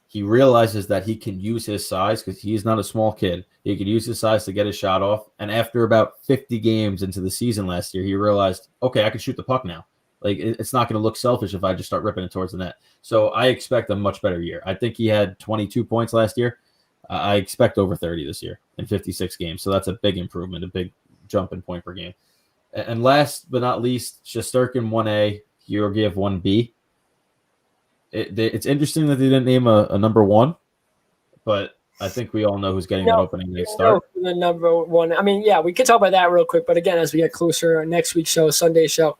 He realizes that he can use his size because he's not a small kid. He can use his size to get his shot off. And after about 50 games into the season last year, he realized, okay, I can shoot the puck now. Like, it's not going to look selfish if I just start ripping it towards the net. So I expect a much better year. I think he had 22 points last year. I expect over 30 this year in 56 games. So that's a big improvement, a big jump in point per game. And last but not least, Shesterkin 1A, Georgiev 1B. It's interesting that they didn't name a number one, but I think we all know who's getting that opening night start. The number one. I mean, yeah, we could talk about that real quick. But again, as we get closer, next week's show, Sunday show,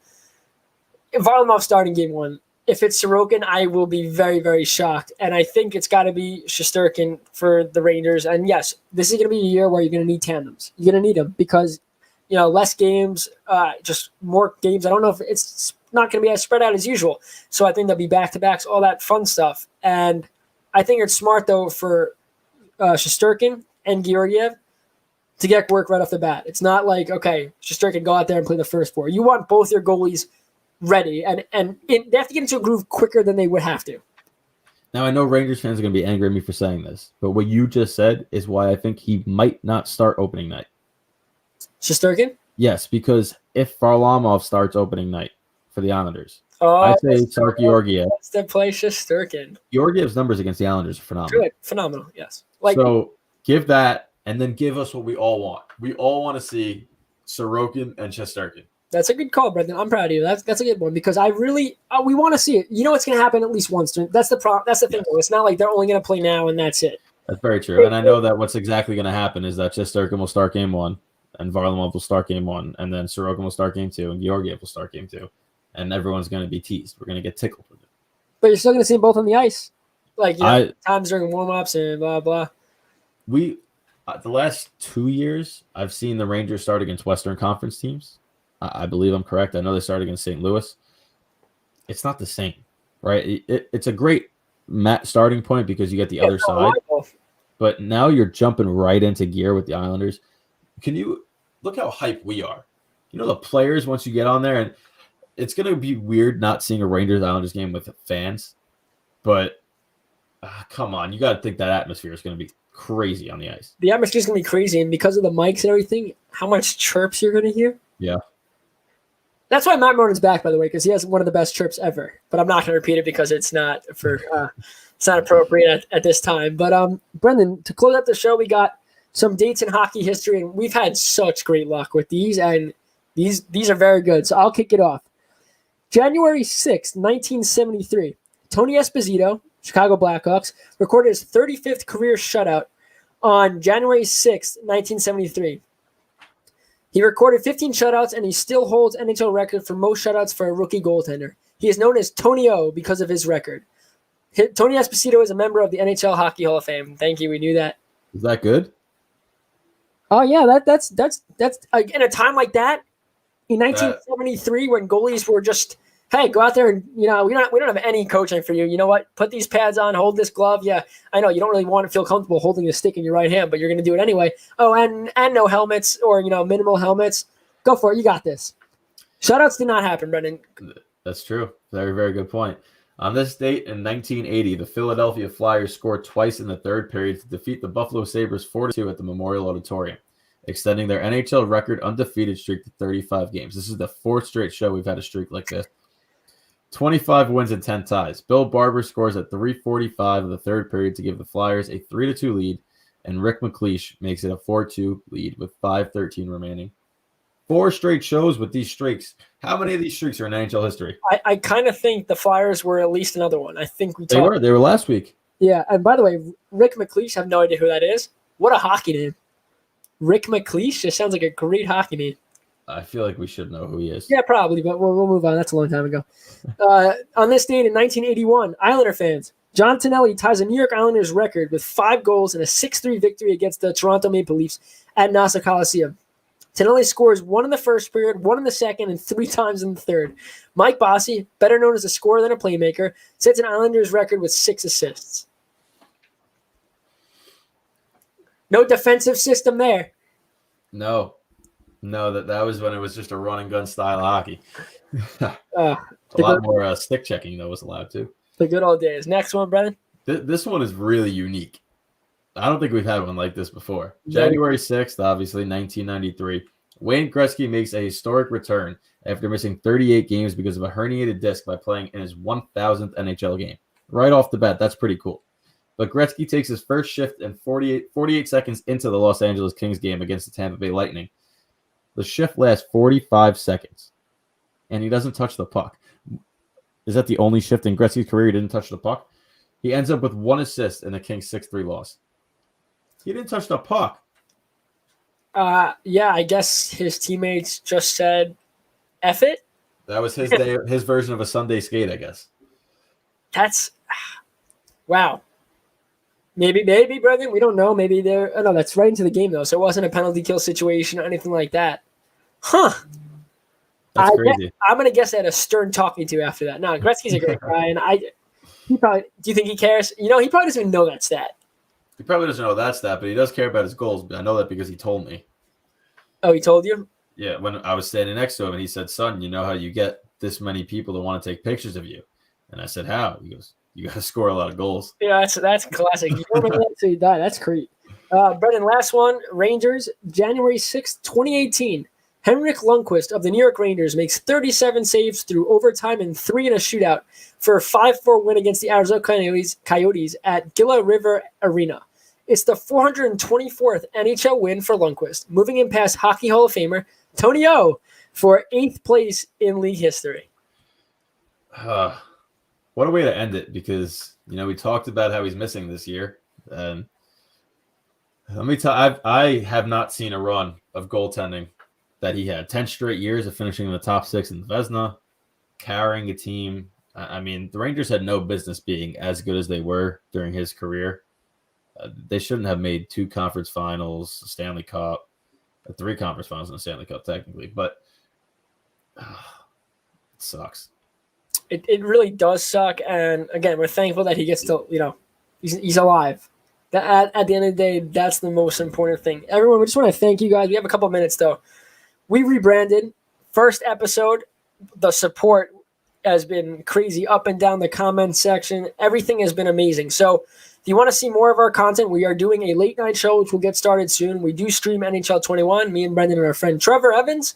Varlamov starting game one. If it's Sorokin, I will be very, very shocked. And I think it's got to be Shesterkin for the Rangers. And yes, this is going to be a year where you're going to need tandems. You're going to need them because, less games, just more games. I don't know if it's not going to be as spread out as usual. So I think there'll be back-to-backs, all that fun stuff. And I think it's smart, though, for Shesterkin and Georgiev to get work right off the bat. It's not like, okay, Shesterkin, go out there and play the first four. You want both your goalies ready, and they have to get into a groove quicker than they would have to. Now, I know Rangers fans are going to be angry at me for saying this, but what you just said is why I think he might not start opening night. Shesterkin? Yes, because if Varlamov starts opening night for the Islanders, I say start Georgiev. That's the play Shesterkin. Georgiev's numbers against the Islanders are phenomenal. Good. Phenomenal, yes. So give that, and then give us what we all want. We all want to see Sorokin and Shesterkin. That's a good call, Brendan. I'm proud of you. That's a good one because I really we want to see it. You know it's going to happen at least once. That's the thing. Though. It's not like they're only going to play now and that's it. That's very true. And I know that what's exactly going to happen is that Shesterkin will start game one, and Varlamov will start game one, and then Sorokin will start game two, and Georgiev will start game two, and everyone's going to be teased. We're going to get tickled with it. But you're still going to see them both on the ice, times during warm-ups and blah blah. The last 2 years, I've seen the Rangers start against Western Conference teams. I believe I'm correct. I know they started against St. Louis. It's not the same, right? It's a great starting point because you get the other side. But now you're jumping right into gear with the Islanders. Can you look how hyped we are? The players, once you get on there, and it's going to be weird not seeing a Rangers-Islanders game with fans. But come on, you got to think that atmosphere is going to be crazy on the ice. The atmosphere is going to be crazy, and because of the mics and everything, how much chirps you're going to hear? Yeah. That's why Matt Monin's back, by the way, because he has one of the best chirps ever. But I'm not going to repeat it because it's not it's not appropriate at this time. But Brendan, to close out the show, we got some dates in hockey history, and we've had such great luck with these, and these are very good. So I'll kick it off. January 6th, 1973, Tony Esposito, Chicago Blackhawks, recorded his 35th career shutout on January 6th, 1973. He recorded 15 shutouts, and he still holds NHL record for most shutouts for a rookie goaltender. He is known as Tony O because of his record. Tony Esposito is a member of the NHL Hockey Hall of Fame. Thank you. We knew that. Is that good? Oh yeah, that's in a time like that in 1973 when goalies were just, hey, go out there and we don't have any coaching for you. You know what? Put these pads on, hold this glove. Yeah, I know you don't really want to feel comfortable holding the stick in your right hand, but you're going to do it anyway. Oh, and no helmets or minimal helmets. Go for it. You got this. Shutouts did not happen, Brendan. That's true. Very, very good point. On this date in 1980, the Philadelphia Flyers scored twice in the third period to defeat the Buffalo Sabres 4-2 at the Memorial Auditorium, extending their NHL record undefeated streak to 35 games. This is the fourth straight show we've had a streak like this. 25 wins and 10 ties. Bill Barber scores at 3:45 of the third period to give the Flyers a 3-2 lead, and Rick McLeish makes it a 4-2 lead with 5:13 remaining. 4 straight shows with these streaks. How many of these streaks are in NHL history? I kind of think the Flyers were at least another one. I think we talked. They were last week. Yeah, and by the way, Rick McLeish, I have no idea who that is. What a hockey name. Rick McLeish just sounds like a great hockey name. I feel like we should know who he is. Yeah, probably, but we'll move on. That's a long time ago. On this date in 1981, Islander fans, John Tonelli ties a New York Islanders record with 5 goals and a 6-3 victory against the Toronto Maple Leafs at Nassau Coliseum. Tonelli scores 1 in the first period, 1 in the second, and 3 times in the third. Mike Bossy, better known as a scorer than a playmaker, sets an Islanders record with 6 assists. No defensive system there. No, that was when it was just a run and gun style of hockey. A lot more stick checking that was allowed too. The good old days. Next one, Brennan. This one is really unique. I don't think we've had one like this before. January 6th, obviously, 1993. Wayne Gretzky makes a historic return after missing 38 games because of a herniated disc by playing in his 1,000th NHL game. Right off the bat, that's pretty cool. But Gretzky takes his first shift and 48 seconds into the Los Angeles Kings game against the Tampa Bay Lightning. The shift lasts 45 seconds, and he doesn't touch the puck. Is that the only shift in Gretzky's career he didn't touch the puck? He ends up with 1 assist in the Kings 6-3 loss. He didn't touch the puck. Yeah, I guess his teammates just said, F it. That was his day, his version of a Sunday skate, I guess. That's wow. Maybe, Brendan. We don't know. Maybe they're. Oh, no, that's right into the game though. So it wasn't a penalty kill situation or anything like that. Huh? That's crazy. I'm gonna guess they had a stern talking to after that. No, Gretzky's a great guy, and he probably. Do you think he cares? He probably doesn't even know that stat. He probably doesn't know that stat, but he does care about his goals. I know that because he told me. Oh, he told you? Yeah, when I was standing next to him, and he said, "Son, you know how you get this many people to want to take pictures of you?" And I said, "How?" He goes, "You got to score a lot of goals." Yeah, that's classic. You don't know that until you die. That's great. Brendan, last one. Rangers, January 6th, 2018. Henrik Lundqvist of the New York Rangers makes 37 saves through overtime and 3 in a shootout for a 5-4 win against the Arizona Coyotes at Gila River Arena. It's the 424th NHL win for Lundqvist, moving him past Hockey Hall of Famer Tony O for 8th place in league history. What a way to end it, because we talked about how he's missing this year, and let me tell I have not seen a run of goaltending that he had. 10 straight years of finishing in the top 6 in the Vezina, carrying a team. I mean, the Rangers had no business being as good as they were during his career. They shouldn't have made 2 conference finals, a Stanley Cup, 3 conference finals and a Stanley Cup technically, but it sucks. It really does suck, and again, we're thankful that he gets to, he's alive. At the end of the day, that's the most important thing. Everyone, we just want to thank you guys. We have a couple minutes, though. We rebranded. First episode, the support has been crazy up and down the comment section. Everything has been amazing. So if you want to see more of our content, we are doing a late night show, which will get started soon. We do stream NHL 21, me and Brendan and our friend Trevor Evans.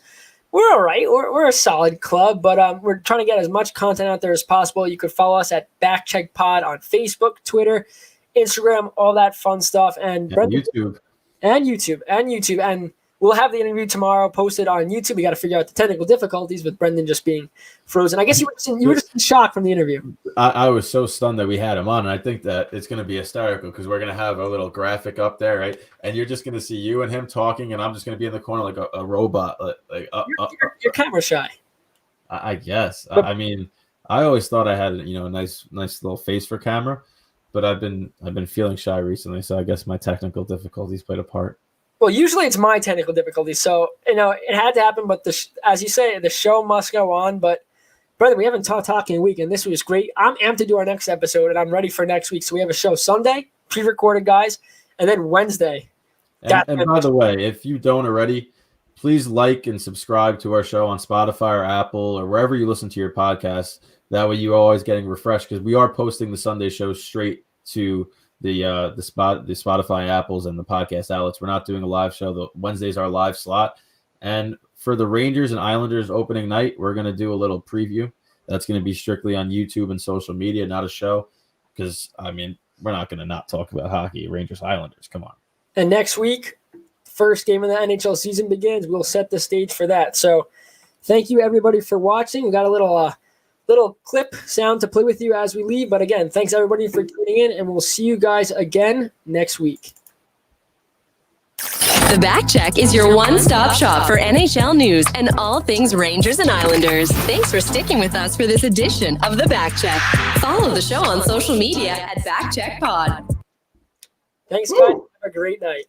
We're all right. We're a solid club, but we're trying to get as much content out there as possible. You could follow us at Backcheck Pod on Facebook, Twitter, Instagram, all that fun stuff. And Brendan, YouTube. And we'll have the interview tomorrow posted on YouTube. We got to figure out the technical difficulties with Brendan just being frozen. I guess you were just in shock from the interview. I was so stunned that we had him on, and I think that it's going to be hysterical because we're going to have a little graphic up there, right? And you're just going to see you and him talking, and I'm just going to be in the corner like a robot. You're camera shy. I guess. I mean, I always thought I had a nice little face for camera, but I've been feeling shy recently, so I guess my technical difficulties played a part. Well, usually it's my technical difficulties, so it had to happen. But as you say, the show must go on. But brother, we haven't talked in a week, and this was great. I'm amped to do our next episode, and I'm ready for next week. So we have a show Sunday, pre-recorded, guys, and then Wednesday. And by the way, if you don't already, please like and subscribe to our show on Spotify or Apple or wherever you listen to your podcasts. That way, you're always getting refreshed because we are posting the Sunday show straight to the Spotify, Apples, and the podcast outlets. We're not doing a live show. The Wednesday's our live slot. And for the Rangers and Islanders opening night, we're going to do a little preview. That's going to be strictly on YouTube and social media, not a show. Because, we're not going to not talk about hockey. Rangers, Islanders, come on. And next week, first game of the NHL season begins. We'll set the stage for that. So thank you, everybody, for watching. We got a little clip sound to play with you as we leave. But again, thanks everybody for tuning in, and we'll see you guys again next week. The Backcheck is your one-stop shop for NHL news and all things Rangers and Islanders. Thanks for sticking with us for this edition of The Backcheck. Follow the show on social media at Backcheck Pod. Thanks, guys. Have a great night.